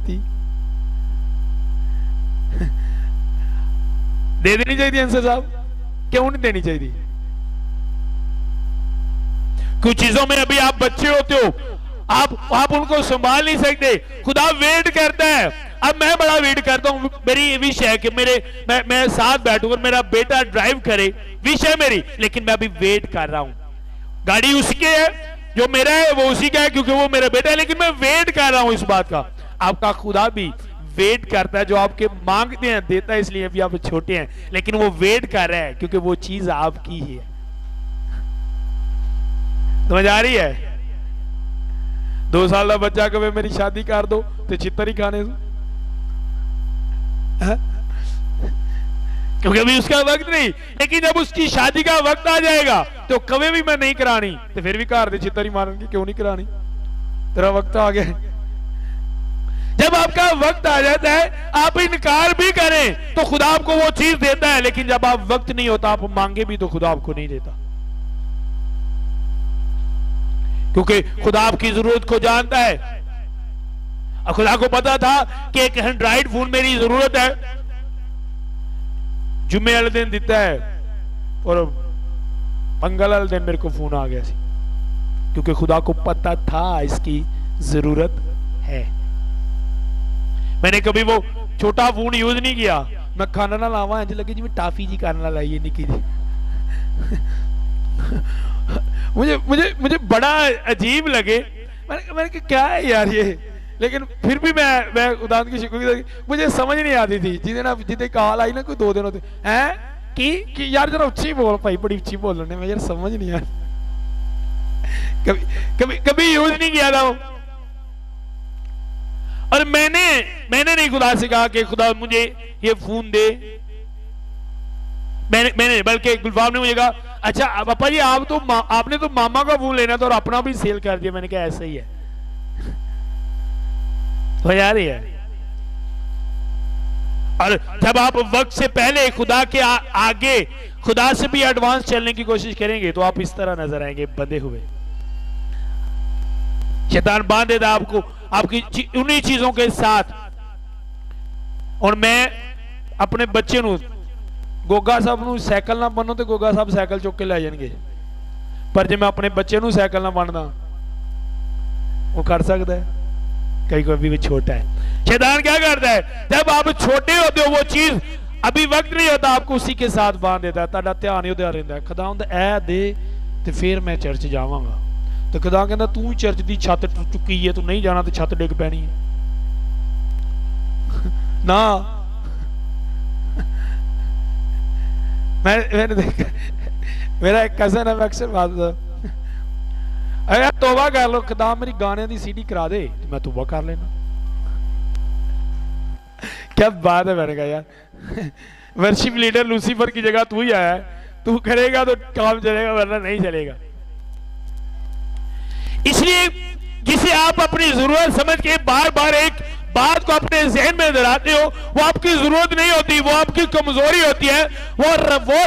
दे देनी चाहिए अंसर साहब, क्यों नहीं देनी चाहिए? कुछ चीजों में अभी आप बच्चे होते हो, आप उनको संभाल नहीं सकते। खुदा वेट करता है। अब मैं बड़ा वेट करता हूं, मेरी विश है कि मैं साथ बैठूं और मेरा बेटा ड्राइव करे, विश है मेरी, लेकिन मैं अभी वेट कर रहा हूं। गाड़ी उसकी है, जो मेरा है वो उसी का है क्योंकि वो मेरा बेटा है, लेकिन मैं वेट कर रहा हूं इस बात का। आपका खुदा भी वेट करता है, जो आपके मांगते हैं देता है, इसलिए अभी आप छोटे हैं, लेकिन वो वेट कर रहा है क्योंकि वो चीज आपकी ही है। समझ आ रही है? 2 साल का बच्चा कहे मेरी शादी कर दो तो चित्तर ही खाने से, क्योंकि अभी उसका वक्त नहीं। लेकिन जब उसकी शादी का वक्त आ जाएगा तो कभी भी मैं नहीं करानी, तो फिर भी घर दे चित्तर ही मारेंगे, क्यों नहीं करानी, तेरा वक्त आ गया। जब आपका वक्त आ जाता है, आप इनकार भी करें तो खुदा आपको वो चीज देता है, लेकिन जब आप वक्त नहीं होता, आप मांगे भी तो खुदा आपको नहीं देता, क्योंकि खुदा आपकी जरूरत को जानता है। और खुदा को पता था कि एक एंड्रॉइड फोन मेरी जरूरत है, जुम्मे वाले दिन देता है और मंगल वाले दिन मेरे को फोन आ गया, क्योंकि खुदा को पता था इसकी जरूरत है। मैंने कभी वो छोटा फोन यूज नहीं किया, मैं खाना ना लावा इंज लगे जिवें टाफी जी करना लाइए निकी जी। मुझे मुझे मुझे बड़ा अजीब लगे, मैंने कहा क्या है यार ये, लेकिन फिर भी मैं उदाहरण की शुक्र, मुझे समझ नहीं आती थी। जिदे कॉल आई ना कोई 2 दिन होते हैं कि यार जरा उच्ची बोल भाई, बड़ी उच्ची बोल रहे, मैं यार समझ नहीं आ, कभी यूज नहीं किया था वो। और मैंने नहीं खुदा से कहा कि खुदा मुझे ये फोन दे, मैंने बल्कि गुलफाम ने मुझे कहा अच्छा पापा जी आपने तो मामा का फोन लेना था और अपना भी सेल कर दिया। मैंने कहा ऐसा ही है, तो यार ही है। और जब आप वक्त से पहले खुदा के आगे खुदा से भी एडवांस चलने की कोशिश करेंगे तो आप इस तरह नजर आएंगे, बंधे हुए। शैतान बांध देता आपको आपकी उन्हीं चीजों के साथ। और मैं अपने बच्चे नु गोगा साहब नु साइकिल ना बनो तो गोगा साहब साइकिल चुक के ले जाएंगे, पर जे मैं अपने बच्चे नु साइकिल ना बनना, वो कर सकता है, कहीं कोई भी छोटा है। शैतान क्या करता है, जब आप छोटे होते हो वो चीज अभी वक्त नहीं होता, आपको उसी के साथ बांध देता है, ताड़ा ध्यान ही उधर रहता है। खुदा हुंदा ऐ दे ते फिर मैं चर्च जावांगा, तो खुदा कहता तू चर्च की छत चुकी है, तू नहीं जाना तो छत डिग पैनी है ना। मैंने देखा, मेरा एक कजन है, मैं अक्सर बात अरे तौबा कर लो, खुदा मेरी गाने की सीडी करा दे तो मैं तौबा कर लेना। क्या बात है, मैंने कहा यार वर्शिप लीडर लूसीफर की जगह तू ही आया है, तू करेगा तो काम चलेगा वरना नहीं चलेगा। इसलिए जिसे आप अपनी जरूरत समझ के बार बार एक बात को अपने जहन में दोहराते हो, वो आपकी जरूरत नहीं होती, वो आपकी कमजोरी होती है, वो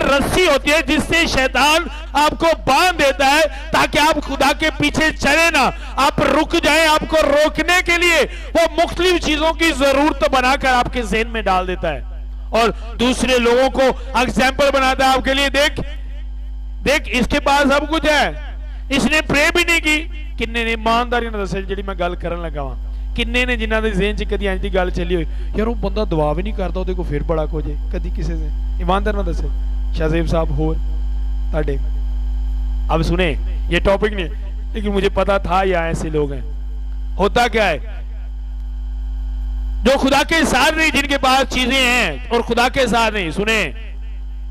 रस्सी होती है जिससे शैतान आपको बांध देता है ताकि आप खुदा के पीछे चले ना, आप रुक जाएं। आपको रोकने के लिए वो मुख्तलिफ चीजों की जरूरत बनाकर आपके जहन में डाल देता है और दूसरे लोगों को एग्जाम्पल बनाता है आपके लिए। देख इसके पास सब कुछ है, इसने प्रे भी नहीं की। किन्ने ने ईमानदारी ने दस्या जी मैं गल करन लगा वा, किन्ने ने जिन्हां दे ज़हन च कदी इंज दी गल चली हुई यार वो बंदा दुआ भी नहीं करता, ਉਹਦੇ को फिर बड़ा कुछ है, कदी किसी से ईमानदार ने दस्या। शाहजेब साहब होर ताडे अब सुने, ये टॉपिक नहीं लेकिन मुझे पता था यहाँ ऐसे लोग हैं। होता क्या है, जो खुदा के साथ नहीं, जिनके पास चीजें हैं और खुदा के साथ नहीं, सुने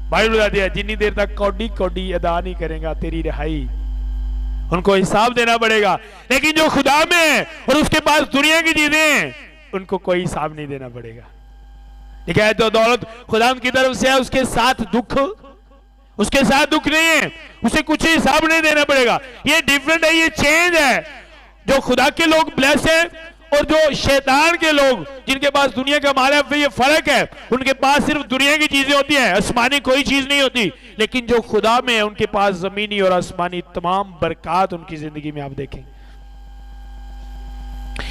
बाइबल बता दिया जितनी देर तक कौडी कौडी अदा नहीं करेगा तेरी रिहाई, उनको हिसाब देना पड़ेगा। लेकिन जो खुदा में है और उसके पास दुनिया की चीजें हैं, उनको कोई हिसाब नहीं देना पड़ेगा। ठीक है, तो दौलत खुदा की तरफ से है, उसके साथ दुख नहीं है, उसे कुछ हिसाब नहीं देना पड़ेगा। ये डिफरेंट है, ये चेंज है। जो खुदा के लोग ब्लेस है और जो शैतान के लोग जिनके पास दुनिया का माल है, ये फर्क है। उनके पास सिर्फ दुनिया की चीजें होती है, आसमानी कोई चीज नहीं होती। लेकिन जो खुदा में है उनके पास जमीनी और आसमानी तमाम बरकत उनकी जिंदगी में आप देखें।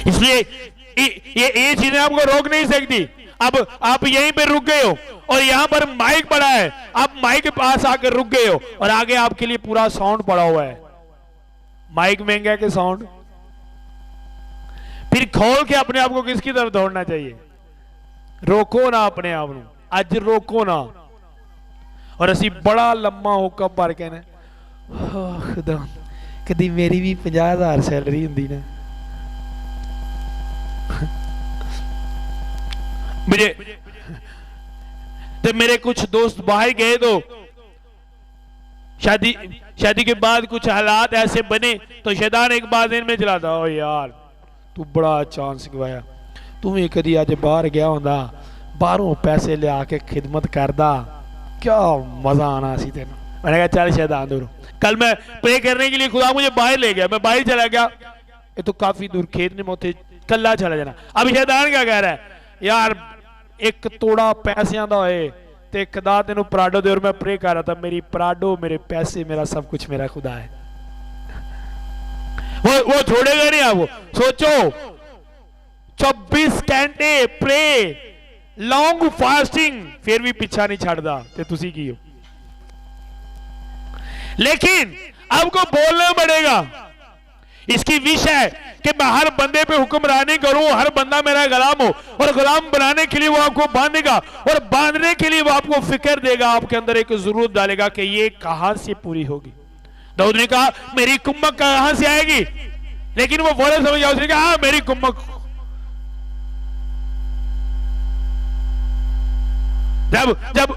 इसलिए ये चीजें आपको रोक नहीं सकती। अब आप यहीं पे रुक गए हो और यहां पर माइक पड़ा है, आप माइक के पास आकर रुक गए हो और आगे आपके लिए पूरा साउंड पड़ा हुआ है। माइक महंगा के साउंड फिर खोल के अपने आप को किसकी तरफ दौड़ना चाहिए? रोको ना अपने आप को, अज रोको ना। और असी बड़ा लम्मा होका भर के ना, खुदा कदी मेरी भी 50,000 सैलरी होंदी ना, मुझे तो मेरे कुछ दोस्त बाहर गए तो शादी के बाद कुछ हालात ऐसे बने तो शैतान एक बात दिन में चलाता, ओ यार तू बड़ा चांस गवाया, तू भी कदी अज बाहर गया होंदा, बाहरों पैसे लिया के खिदमत करदा, क्या मजा आना सी तेन। मैंने कहा चल शैतान दूर। कल मैं प्रे करने के लिए खुदा मुझे बाहर ले गया, मैं बाहर चला गया, ये तो काफी दूर खेत ने मोते कल्ला चला जाना। अब शैतान क्या कह रहा है, यार एक तोड़ा पैसों का होए ते खुदा तेन पराडो दे, और मैं प्रे कर रहा था मेरी पराडो, मेरे पैसे, मेरा सब कुछ मेरा खुदा है। वो छोड़ेगा नहीं आपको। सोचो 24 घंटे प्रे, लॉन्ग फास्टिंग, फिर भी पीछा नहीं छड़दा ते तुसी की हो। लेकिन आपको बोलना पड़ेगा, इसकी विश है कि मैं हर बंदे पे हुक्मरानी करूं, हर बंदा मेरा गुलाम हो, और गुलाम बनाने के लिए वो आपको बांधेगा, और बांधने के लिए वो आपको फिक्र देगा, आपके अंदर एक जरूरत डालेगा कि ये कहां से पूरी होगी। दाऊद ने कहा मेरी कुम्मक कहां से आएगी, लेकिन वो फौरन समझ गया, उसने कहा हाँ मेरी कुम्मक। जब जब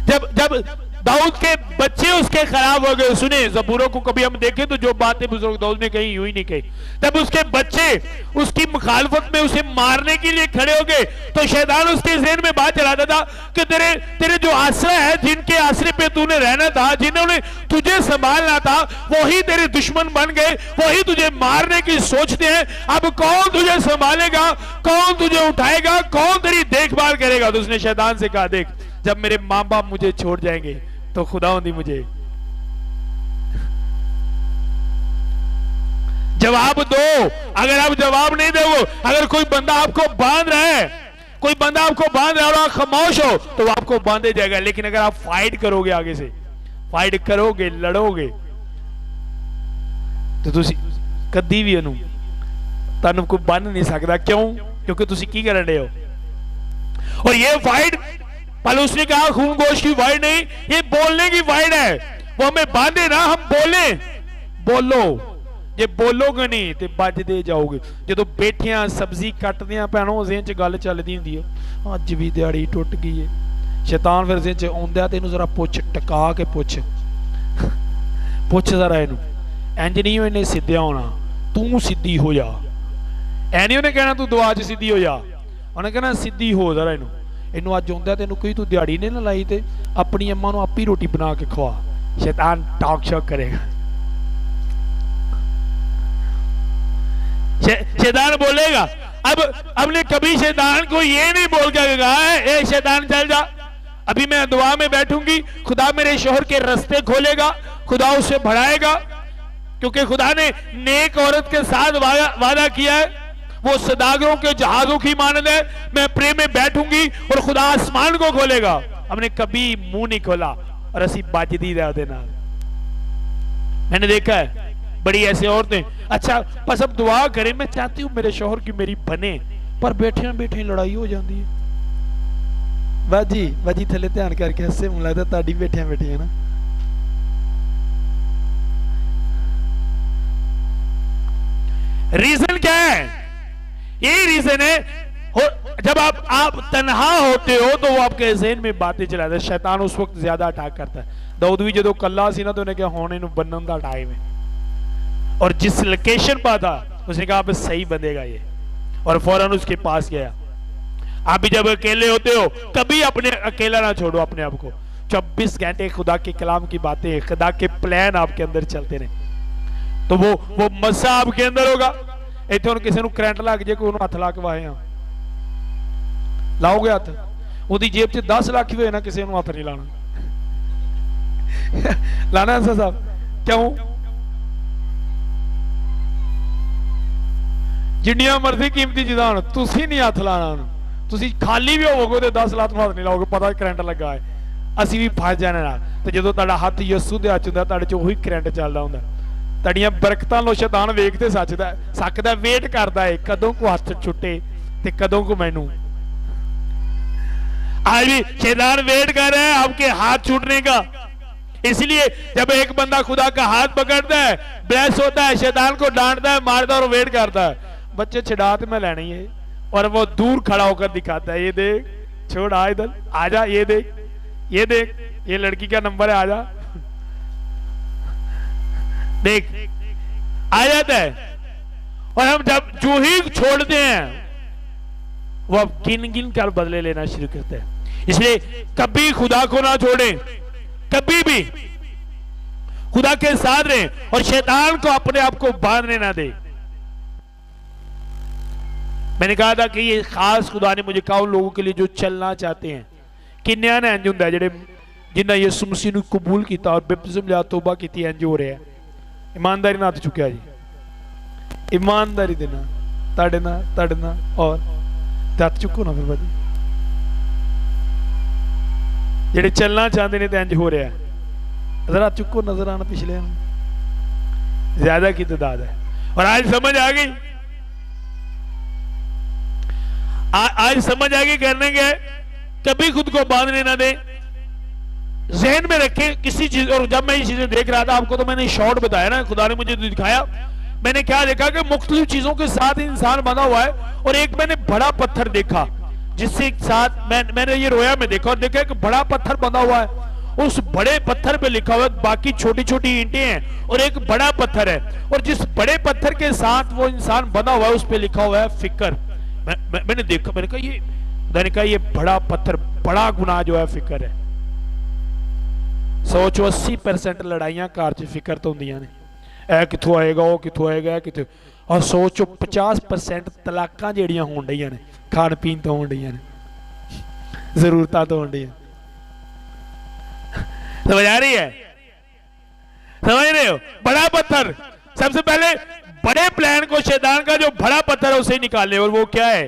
जब जब दाऊद के बच्चे उसके खराब हो गए, सुने ज़बूरों को कभी हम देखें तो जो बातें बुजुर्ग दाऊद ने कही यूं ही नहीं कही, तब उसके बच्चे उसकी मुखालफत में उसे मारने के लिए खड़े हो गए तो शैतान उसके ज़हन में बात चलाता था कि तेरे जो आसरा है, जिनके आसरे पे तूने रहना था, जिन्होंने तुझे संभालना था, वही तेरे दुश्मन बन गए, वही तुझे मारने की सोचते हैं। अब कौन तुझे संभालेगा, कौन तुझे उठाएगा, कौन तेरी देखभाल करेगा? तो उसने शैतान से कहा देख, जब मेरे मां बाप मुझे छोड़ जाएंगे तो खुदावंदी मुझे जवाब दो। अगर आप जवाब नहीं दोगे, अगर कोई बंदा आपको बांध रहा है, कोई बंदा आपको बांध रहा है और आप खामोश हो तो आपको बांधे जाएगा। लेकिन अगर आप फाइट करोगे, आगे से फाइट करोगे, लड़ोगे, तो तुसी कदी भी उन्हों तुहानू कोई बन नहीं सकता। क्यों? क्योंकि तुसी की कर रहे हो। और ये फाइट पौलुस ने कहा खून गोश्त की फाइट नहीं, ये बोलने की फाइट है। वो हमें बांधे ना, हम बोले, बोलो, जे बोलोगे नहीं तो बजते जाओगे। जो बैठिया सब्जी कटदिया भैनों जेहन च गल चलती होंगी है, अज भी दिहाड़ी टुट गई है, शैतान फिर जेहन च आउंदा तेनू जरा पुछ, टका के पुछ जरा इनू, इंज नहीं इन्हें सीधा होना, तू सीधी हो जा। ऐ नहीं उन्हें कहना तू दुआ च सीधी हो जा, उन्हें कहना सीधी हो जरा इनू, इनू अज आउंदा तेनू कोई तू दिहाड़ी नहीं ना लाई ते अपनी अम्मा नू आप ही रोटी बना के खवा। शैतान टॉक शॉक करेगा, शैतान बोलेगा। अब ने कभी शैतान को ये नहीं बोल के कहा है ए शैतान चल जा, अभी मैं दुआ में बैठूंगी, खुदा मेरे शोहर के रास्ते खोलेगा, खुदा उसे बढ़ाएगा, क्योंकि खुदा ने नेक औरत के साथ वादा किया है, वो सदागरों के जहाजों की मानद है। मैं प्रेम में बैठूंगी और खुदा आसमान को खोलेगा। हमने कभी मुंह नहीं खोला और असी बाजदी दे नाल। मैंने देखा है बड़ी ऐसे औरतें, अच्छा बस अब दुआ करें, मैं चाहती हूं मेरे शौहर की मेरी बने, पर बैठे बैठे लड़ाई हो जाती है। बाजी थले ध्यान करके हंसे, मुझे लगता ताड़ी बैठिया बैठी है ना। रीजन क्या है? यही रीजन है, जब आप तन्हा होते हो तो वो आपके ज़हन में बातें चलाता है। शैतान उस वक्त ज्यादा अटैक करता है। दाऊद भी जो कला सी ना तो उन्हें क्या होने बनने का टाइम है, और जिस लोकेशन पर था उसने कहा बस सही बंधेगा ये, और फौरन उसके पास गया। आप भी जब अकेले होते हो कभी अपने अकेला ना छोड़ो अपने आप को। 24 घंटे खुदा के कलाम की बातें, खुदा के प्लान आपके अंदर चलते रहे, तो वो मसा आपके अंदर होगा। इतने हम किसी को करंट लग जाए, कोई हथ ला के वाहे हाँ लाओगे हथ, उसकी जेब च 10 लाख ही हुए ना, किसी को हथ नहीं लाना लाना अंसा साहब। क्यों? जिन्नियां मर्जी कीमती चीज़ां होण, तुसीं नहीं हथ लाना। तुसीं खाली भी होवोगे तो 10 लाख हथ नहीं लाओगे, पता करंट लगा है। असीं भी फस जाने ना, तो जो तुहाडा हथ यसू दे हथ हुंदा, तुहाडे च उही करंट चलदा हुंदा। तड़ियां बरकतां लो शैतान वेखते सकदा वेट करदा है कदों को हथ छुट्टे ते कदों को मैनू। आज भी शैतान वेट कर रहा है आपके हाथ छूटने का। इसलिए जब एक बंदा खुदा का हाथ पकड़ता है, ब्लेस होता है, शैतान को डांटता है, मारता है और वेट करता है बच्चे छिड़ा तो मैं लेनी है, और वो दूर खड़ा होकर दिखाता है, ये देख छोड़ आ इधर आजा, ये देख ये लड़की का नंबर है, आजा देख आ जाता है। और हम जब जो ही छोड़ते हैं वो अब गिन गिन कर बदले लेना शुरू करते हैं। इसलिए कभी खुदा को ना छोड़ें, कभी भी खुदा के साथ रहें और शैतान को अपने आप को बांधने ना दे। मैंने कहा था कि ये खास खुदा ने मुझे कहा उन लोगों के लिए जो चलना चाहते हैं। किन्निया ने इंज हुंदा जेड़े जिन्हें यीशु मसीह को कबूल किया और बपतिस्म लिया, तौबा की, इंज हो रहा है। ईमानदारी ना हथ चुकिया जी, ईमानदारी देना तड़ना और हथ चुको ना फिर भाजी जेड़े चलना चाहते हैं तो इंज हो रहा है। जरा चुको नजर आना पिछले ज्यादा की तादाद है। और आज समझ आ गई, आज समझ आ गई करने के कभी खुद को बांधने ना दे, जहन में रखे किसी चीज। और जब मैं ये चीजें देख रहा था, आपको तो मैंने शॉर्ट बताया ना, खुदा ने मुझे दिखाया, मैंने क्या देखा कि मुख्तलिफ चीजों के साथ इंसान बना हुआ है। और एक मैंने बड़ा पत्थर देखा जिससे साथ मैंने ये रोया में देखा और देखा एक बड़ा पत्थर बना हुआ है। उस बड़े पत्थर पे लिखा हुआ है, बाकी छोटी छोटी ईंटें हैं और एक बड़ा पत्थर है, और जिस बड़े पत्थर के साथ वो इंसान बना हुआ है उस पे लिखा हुआ है फिक्र। मैंने देखा, मैंने कहा ये बड़ा पत्थर, बड़ा गुनाह जो है फिक्र है। 180% लड़ाइयां घर च फिक्र तो होंदियां ने, ए किथों आएगा, वो किथों आएगा, किथों। और 150% तलाकां जेड़ियां होण डईयां ने खाण पीण तो होण डईयां ने, जरूरतां तो होण डईयां। समझ आ रही है? समझ रहे हो? बड़ा पत्थर, सबसे पहले बड़े प्लान को शैतान का जो बड़ा पत्थर है उसे निकाले, और वो क्या है?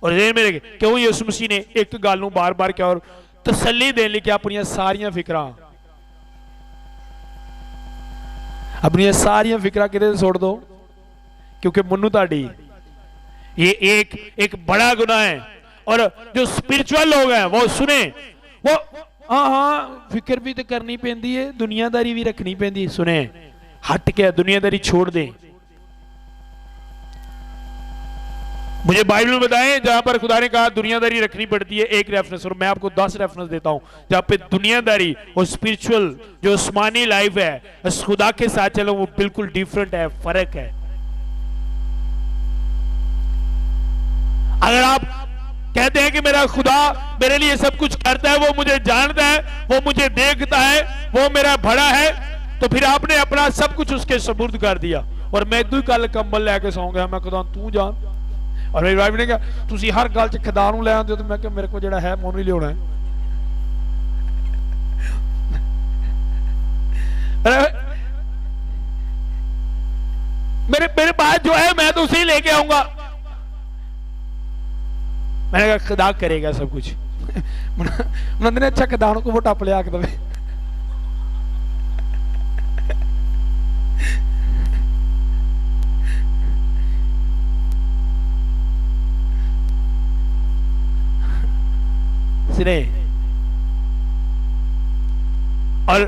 और मेरे क्यों यीशु मसीह ने एक गल नूं बार बार क्या और तसल्ली देने लई कि अपनी सारियां फिक्रां किहदे ते सुट दो, क्योंकि मन्नू ताड़ी ये एक बड़ा गुनाह है। और जो स्पिरिचुअल लोग हैं वो सुने, वो हाँ फिक्र भी तो करनी पैंदी है, दुनियादारी भी रखनी पैंदी है। सुने, हट के दुनियादारी छोड़ दें। मुझे बाइबल में बताएं जहां पर खुदा ने कहा दुनियादारी रखनी पड़ती है, एक रेफरेंस, और मैं आपको 10 रेफरेंस देता हूं जहां पे दुनियादारी और स्पिरिचुअल जो आसमानी लाइफ है उस खुदा के साथ चलो वो बिल्कुल डिफरेंट है, फर्क है। अगर आप कहते हैं कि मेरा खुदा मेरे लिए सब कुछ करता है, वो मुझे जानता है, वो मुझे देखता है, वो मेरा बड़ा है, तो फिर आपने अपना सब कुछ उसके सुपुर्द कर दिया। और मैं दू कल कंबल लैके सौ गया, मैं खुदा तू जान। और मेरी वाइफ ने कहा तुसी हर गल च खुदा नूं ले आंदे हो, तो मैं कहा मेरे को जिहड़ा है मोनू ही लियाउणा है। मेरे पास जो है मैं तो उसे ही लेके आऊंगा। मैंने कहा खुदा करेगा सब कुछ। उन्होंने अच्छा खुदा को वो टप लिया दे। और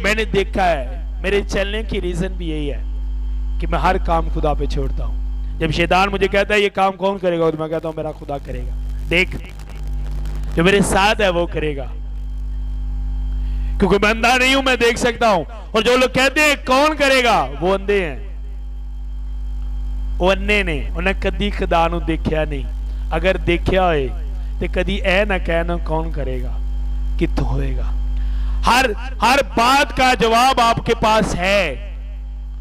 मैंने देखा है, मेरे चलने की रीजन भी यही है कि मैं हर काम खुदा पे छोड़ता हूं। जब शैतान मुझे कहता है ये काम कौन करेगा, तो मैं कहता हूं मेरा खुदा करेगा। देख जो मेरे साथ है वो करेगा, क्योंकि मैं अंधा नहीं हूं, मैं देख सकता हूं। और जो लोग कहते हैं कौन करेगा, वो अंधे हैं, वो अन्ने ने, उन्हें कदी खुदा नूं देखिया नहीं। अगर देखिया होए तो कदी ऐ ना कहना कौन करेगा, कित्थों होएगा। हर बात का जवाब आपके पास है।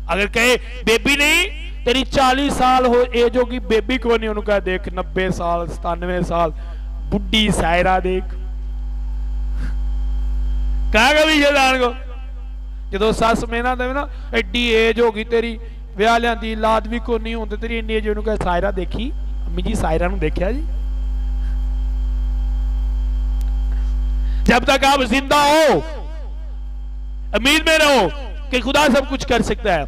अगर कहे बेबी नहीं तेरी 40 साल हो एज होगी, बेबी को नहीं, उनका देख 90 साल 97 साल बुढ़ी सायरा देख। कहा कभी शैतान को जो सस में ना दे ना एडी एज होगी तेरी, ब्याह लियांदी लाद भी को नहीं होंदे, तेरी इन्नी एज, उन्होंने कहा सायरा देखी, अम्मी जी सायरा नूं देखिया जी। जब तक आप जिंदा हो उम्मीद में रहो, कि खुदा सब कुछ कर सकता है।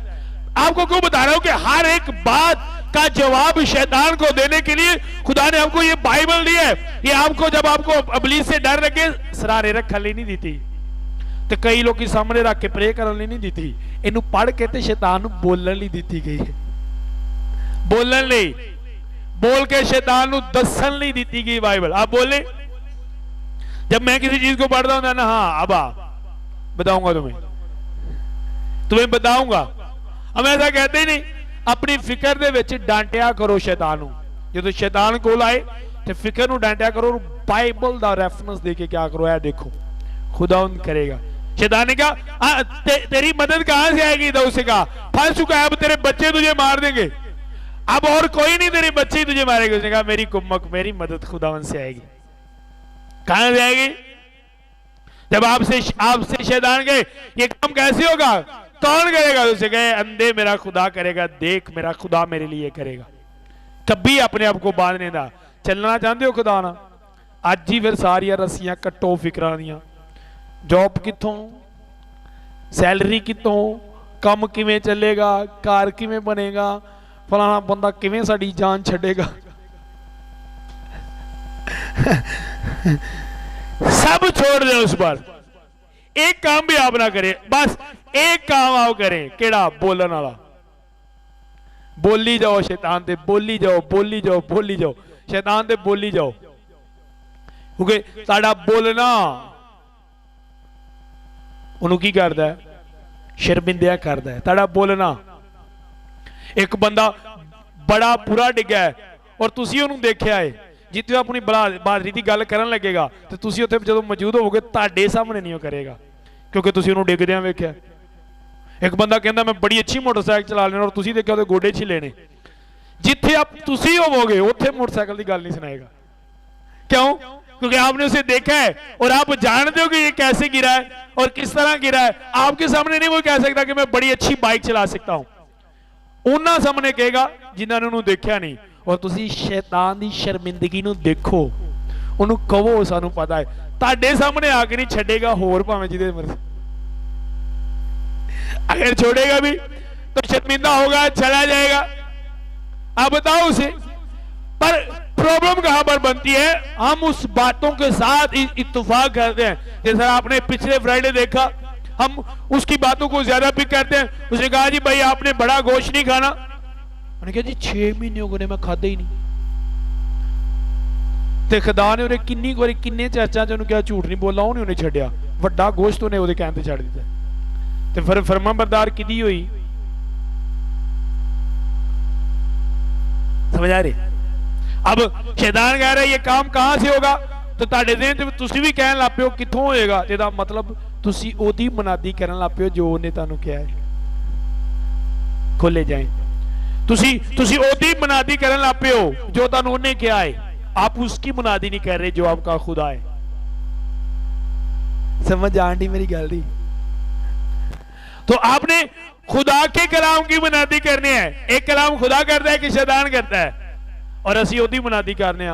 आपको क्यों बता रहा हूं कि हर एक बात का जवाब शैतान को देने के लिए खुदा ने हमको ये बाइबल दी है। ये आपको जब आपको इब्लीस से डर लगे सरारे रख ले नहीं दी तो कई लोग सामने रख के प्रे करने नहीं दी, इनू पढ़ के ते शैतान बोलने ली दी गई है। बोलने ली, बोल के शैतान नू दसन ली दी गई बाइबल। आप बोले जब मैं किसी चीज को पढ़ता हूं ना, हाँ अब बताऊंगा तुम्हें बताऊंगा। हम ऐसा कहते ही नहीं। अपनी फिक्र दे विच डांटिया करो शैतान नू। जो शैतान कोल आए तो फिक्र नू डांटिया करो, बाइबल दा रेफरेंस देके क्या करो, है देखो खुदा करेगा। शैतान ने कहा तेरी मदद कहां से आएगी? तो उसे कहा फंस चुका है, अब तेरे बच्चे तुझे मार देंगे, अब और कोई नहीं तेरे बच्चे ही तुझे मारेंगे। उसने कहा मेरी कुम्मक, मेरी मदद खुदावन से आएगी। कहां से आएगी? जब आपसे शैतान गए ये काम कैसे होगा, कौन करेगा? उसे कहे अंधे मेरा खुदा करेगा, देख मेरा खुदा मेरे लिए करेगा। कभी अपने आप को बांधने दा। चलना चाहते हो खुदा ना, अज ही फिर सारिया रस्सियां कट्टो फिक्रां दियां। जॉब कितों, सैलरी कितों, कम किवें चलेगा, कार किवें बनेगा, फलाना बंदा किवें साडी जान छड़ेगा। सब छोड़ दे उस पर। एक काम भी आप ना करें, बस एक काम आप करें, केड़ा? बोलने वाला। बोली जाओ शैतान ते, बोली जाओ, बोली जाओ, बोली जाओ शैतान ते, बोली जाओ। क्योंकि साडा बोलना उन्होंने की करता है? शर्मिंदा करता है। ताड़ा बोलना। एक बंदा बड़ा बुरा डिग्गा है और तुसी उन्होंने देखा है, जितने अपनी बहादरी की गल करन लगेगा तो तुसी उत्थे जदों मौजूद होवोगे तुहाडे सामने नहीं करेगा, क्योंकि तुसी उन्होंने डिगदियां वेख्या। एक बंदा कहता मैं बड़ी अच्छी मोटरसाइकिल चला लेना और तुसी देखिया उहदे गोडे छिले ने। जिथे आप तुसी होवोगे उत्थे मोटरसाइकिल की गल नहीं सुनाएगा। क्यों? क्योंकि आपने उसे देखा है और आप जानते हो कि ये कैसे गिरा है और किस तरह गिरा है। आपके सामने नहीं वो कह सकता कि मैं बड़ी अच्छी बाइक चला सकता हूं। उन्हां सामने कहेगा जिन्होंने उन्होंने देखा नहीं। और तुसी शैतान की शर्मिंदगी नूं देखो, उन्होंने कहो सानू पता है, तुहाडे सामने आके नहीं छड़ेगा, होर भावें जिहदे मर्जी। अगर छोड़ेगा भी तो शर्मिंदा होगा, चला जाएगा। आप बताओ उसे। पर प्रॉब्लम कहां पर बनती है? हम उस बातों के साथ इत्तेफाक करते हैं। जैसे आपने पिछले फ्राइडे देखा, हम उसकी बातों को ज्यादा पिक करते हैं। उसने कहा जी भाई आपने बड़ा गोश्त नहीं खाना। मैंने कहा जी 6 महीने हो गए मैं खादा ही नहीं। ते खुदा ने उन्हें किन्नी बारी किन्ने चर्चा च क्या झूठ नहीं बोला, उन्हें उन्हें छड्डिया। वड्डा गोश्त उन्हें उहदे कहण ते छड्ड दित्ता। ते फिर फरमाबरदार किदी हुई? समझ आ रही? अब शैतान कह रहा है ये काम कहां से होगा, तो तुहाडे ज़हन च तुसीं भी कहण लग पिओ कित्थों होएगा। इहदा मतलब तुसीं ओदी मनादी करन लग पिओ जो उन्हें तुहानूं कहा है। खोले जाए तुसीं ओदी मनादी करन लग पिओ जो तुहानूं उन्हें कहा है। आप उसकी मुनादी नहीं कर रहे जो आपका खुदा है। समझ आंटी मेरी गल दी? तो आपने खुदा के कलाम की मुनादी करनी है। एक कलाम खुदा करता है कि शैतान करता है, और असी ओदी मुनादी करने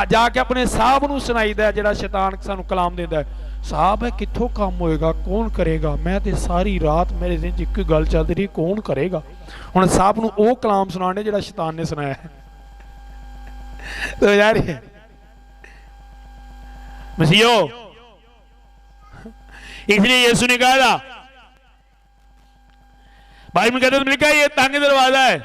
जाके अपने साहब नूं सुनाईदा जिहड़ा शैतान सानू कलाम देंदा है। साहब है कित्थों काम होएगा, कौन करेगा? मैं ते सारी रात मेरे दिन एक गल चलती रही, कौन करेगा? हुण साहब नूं ओह कलाम सुनाने जिहड़ा शैतान ने सुनाया है। तो यार मसीहो, इसलिए यीशु ने कहा था, बाइबल में कहते लिखा है ये तंग दरवाजा है,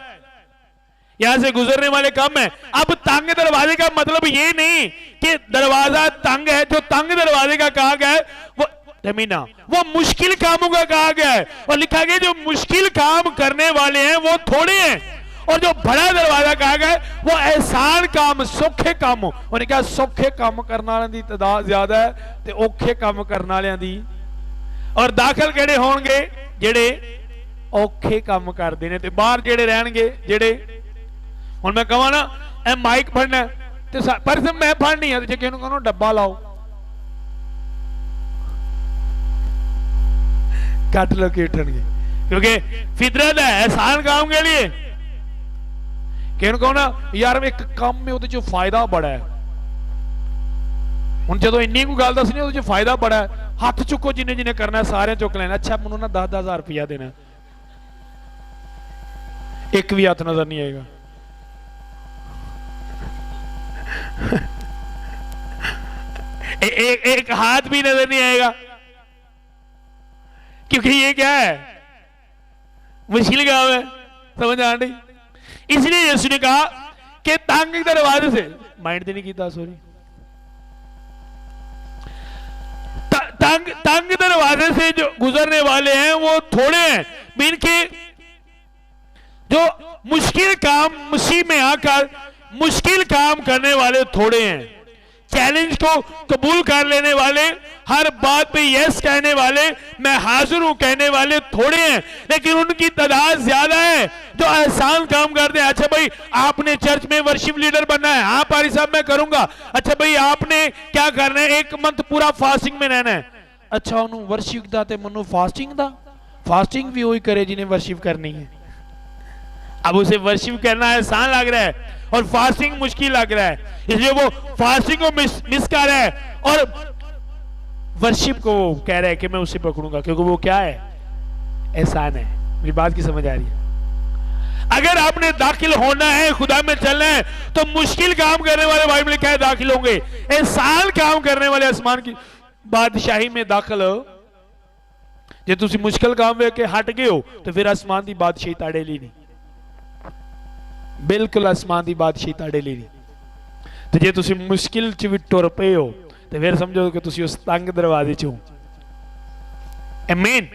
यहां से गुजरने वाले कम है। अब तंग दरवाजे का मतलब ये नहीं कि दरवाजा तंग है। जो तंग दरवाजे का कहा गया है वो जमीना वो मुश्किल कामों का कहा गया है, और लिखा गया जो मुश्किल काम करने वाले हैं वो थोड़े हैं, और जो बड़ा दरवाजा कहा गया है वो एहसान काम, सौखे काम। उन्हें कहा सौखे काम करने वालों की तादाद ज्यादा है ते औखे काम करने वालों की, और दाखिल किहड़े होणगे जिहड़े औखे काम करते हैं, ते बाहर जिहड़े रहणगे जिहड़े। हुण मैं कहां ना ए माइक फड़ना ते पर मैं फड़नी है, जे किसी नूं कहो डब्बा लाओ कट लो के उठणगे, क्योंकि फितरत है एहसान काम के लिए। किसी कहो ना यार एक काम में उहदे च फायदा बड़ा है, हुण जदों इन्नी कोई गल दसनी उहदे च फायदा बड़ा है, हाथ चुको जिन्हें जिन्हें करना सारे चुक लेना। अच्छा मैनू ना 10-10 हज़ार रुपया देना, एक भी हाथ नजर नहीं आएगा। एक हाथ भी नजर नहीं आएगा, क्योंकि ये क्या है, मुश्किल काम है। समझ आ रही? इसलिए यीशु ने कहा कि तंग दरवाजे से, माइंड नहीं किया, सॉरी, तंग दरवाजे से जो गुजरने वाले हैं वो थोड़े हैं। मीन के जो मुश्किल काम मसीह में आकर मुश्किल काम करने वाले थोड़े हैं। चैलेंज को कबूल कर लेने वाले, हर बात पे यस कहने वाले, मैं हाजिर हूं कहने वाले थोड़े हैं, लेकिन उनकी तादाद ज्यादा है जो आसान काम करते हैं। अच्छा भाई आपने चर्च में वर्शिप लीडर बनना है, हाँ पारी साहब मैं करूंगा। अच्छा भाई आपने क्या करना है, 1 मंथ पूरा फास्टिंग में रहना है। अच्छा उन्होंने वर्शिप दा ते मनु फास्टिंग दा, फास्टिंग भी वही करे जिन्हें वर्शिप करनी है। अब उसे वर्शिप करना आसान लग रहा है और फास्टिंग मुश्किल लग रहा है, इसलिए वो फास्टिंग को मिस कर रहा है और वर्शिप को वो कह रहा है कि मैं उसे पकड़ूंगा, क्योंकि वो क्या है, एहसान है। मेरी बात की समझ आ रही है? अगर आपने दाखिल होना है, खुदा में चलना है, तो मुश्किल काम करने वाले बाइबल में क्या है, दाखिल होंगे। एहसान काम करने वाले आसमान की बादशाही में दाखिल हो। जे तुसी मुश्किल काम वे के हट गए हो तो फिर आसमान की बादशाही ताड़े ली नहीं, बिल्कुल आसमान की बादशाही ताड़े ली नहीं। तो जे तुसी मुश्किल च भी टुर पे हो तो फिर समझो कि तुसी उस तंग दरवाजे च हो। आमीन।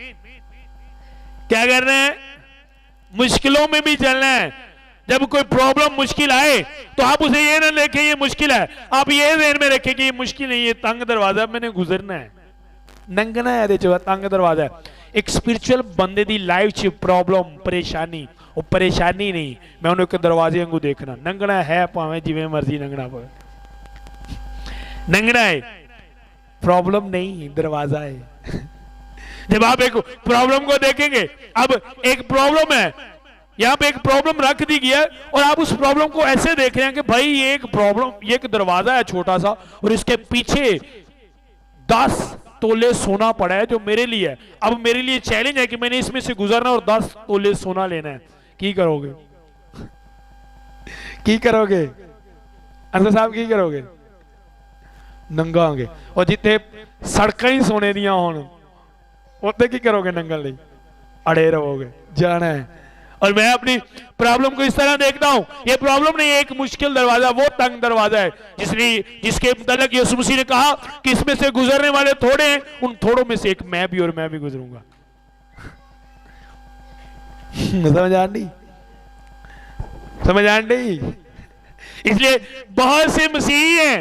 क्या करना है, मुश्किलों में भी चलना है। जब कोई प्रॉब्लम मुश्किल आए तो आप उसे ये ना देखें ये मुश्किल है, आप ये ध्यान में रखें कि ये मुश्किल नहीं, ये तंग दरवाजा मैंने गुजरना है, नंगना है, तंग दरवाजा है। एक स्पिरिचुअल बंदे दी लाइफ च प्रॉब्लम परेशानी, वो परेशानी नहीं, मैं उन्हें एक दरवाजे वांगू देखना, नंगना है भावें जिवें मर्जी नंगना पवे, नंगना है, प्रॉब्लम नहीं दरवाजा है। जब आप एक प्रॉब्लम को देखेंगे, अब एक प्रॉब्लम है, यहां पे एक प्रॉब्लम रख दी गई है और आप उस प्रॉब्लम को ऐसे देख रहे हैं कि भाई ये एक प्रॉब्लम, ये एक दरवाजा है छोटा सा और इसके पीछे 10 तोले सोना पड़ा है जो मेरे लिए है। अब मेरे लिए चैलेंज है कि मैंने इसमें से गुजरना और 10 तोले सोना लेना है। की करोगे? की करोगे अंदर साहब, की करोगे? नंगांगे। और जिथे सड़क ही सोने दिया होन उत्ते की करोगे? नंगन लिए अड़े रहोगे, जाना है। और मैं अपनी प्रॉब्लम को इस तरह देखता हूं, ये प्रॉब्लम नहीं है, एक मुश्किल दरवाजा, वो तंग दरवाजा है जिसके मुताबिक यीशु मसीह ने कहा कि इसमें से गुजरने वाले थोड़े हैं, उन थोड़ों में से एक मैं भी, और मैं भी गुजरूंगा। समझ आ रही? समझ आ रही? इसलिए बहुत से मसीही हैं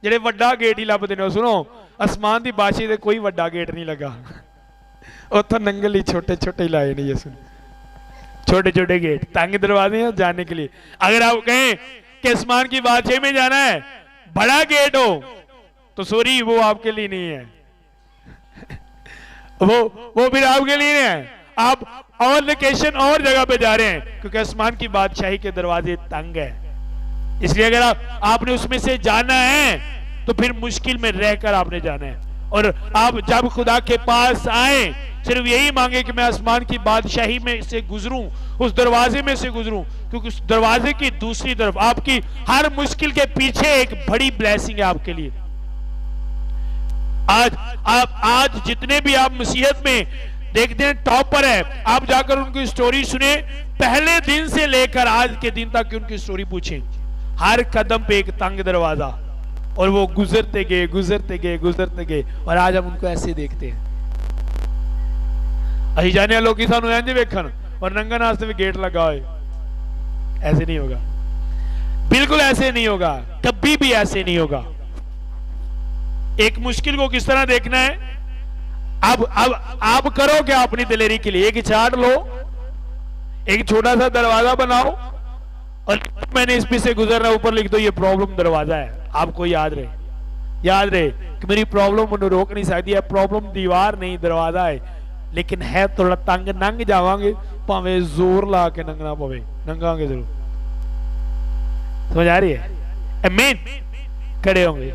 जेडे वड्डा गेट ही लभदे ने। सुनो, आसमान की बादशाही दे कोई वड्डा गेट नहीं लगा, उतो नंगल ही छोटे छोटे ही लाए नहीं यीशु, छोटे छोटे गेट, तंग दरवाजे हैं जाने के लिए। अगर आप कहें कि आसमान की बादशाही में जाना है बड़ा गेट हो तो सॉरी, वो आपके लिए नहीं है, वो फिर आपके लिए नहीं है। आप और लोकेशन और जगह पे जा रहे हैं, क्योंकि आसमान की बादशाही के दरवाजे तंग है। इसलिए अगर आपने उसमें से जाना है तो फिर मुश्किल में रहकर आपने जाना है। और आप जब खुदा के पास आए सिर्फ यही मांगे कि मैं आसमान की बादशाही में से गुजरूं, उस दरवाजे में से गुजरूं, क्योंकि उस दरवाजे की दूसरी तरफ आपकी हर मुश्किल के पीछे एक बड़ी ब्लेसिंग है आपके लिए। आज जितने भी आप मसीहत में देखते हैं टॉपर है, आप जाकर उनकी स्टोरी सुने, पहले दिन से लेकर आज के दिन तक की उनकी स्टोरी पूछें, हर कदम पे एक तंग दरवाजा, और वो गुजरते गए गुजरते गए गुजरते गए, और आज हम उनको ऐसे देखते हैं। अभी जाने लोग सानू इंज वेखन और नंगन वास्ते भी गेट लगा हुए, ऐसे नहीं होगा, बिल्कुल ऐसे नहीं होगा, कभी भी ऐसे नहीं होगा। एक मुश्किल को किस तरह देखना है, अब आप करो क्या अपनी दिलेरी के लिए, एक चार्ट लो, एक छोटा सा दरवाजा बनाओ और मैंने इस पे से गुजरना, ऊपर लिख दो ये प्रॉब्लम दरवाजा है। आपको याद रहे कि मेरी प्रॉब्लम मुझे रोक नहीं सकती है, प्रॉब्लम दीवार नहीं दरवाजा है, लेकिन है थोड़ा तंग, नंग जावांगे भावे जोर ला के नंगना पवे, नंगांगे जरूर। समझ आ रही है? आमीन। खड़े होंगे।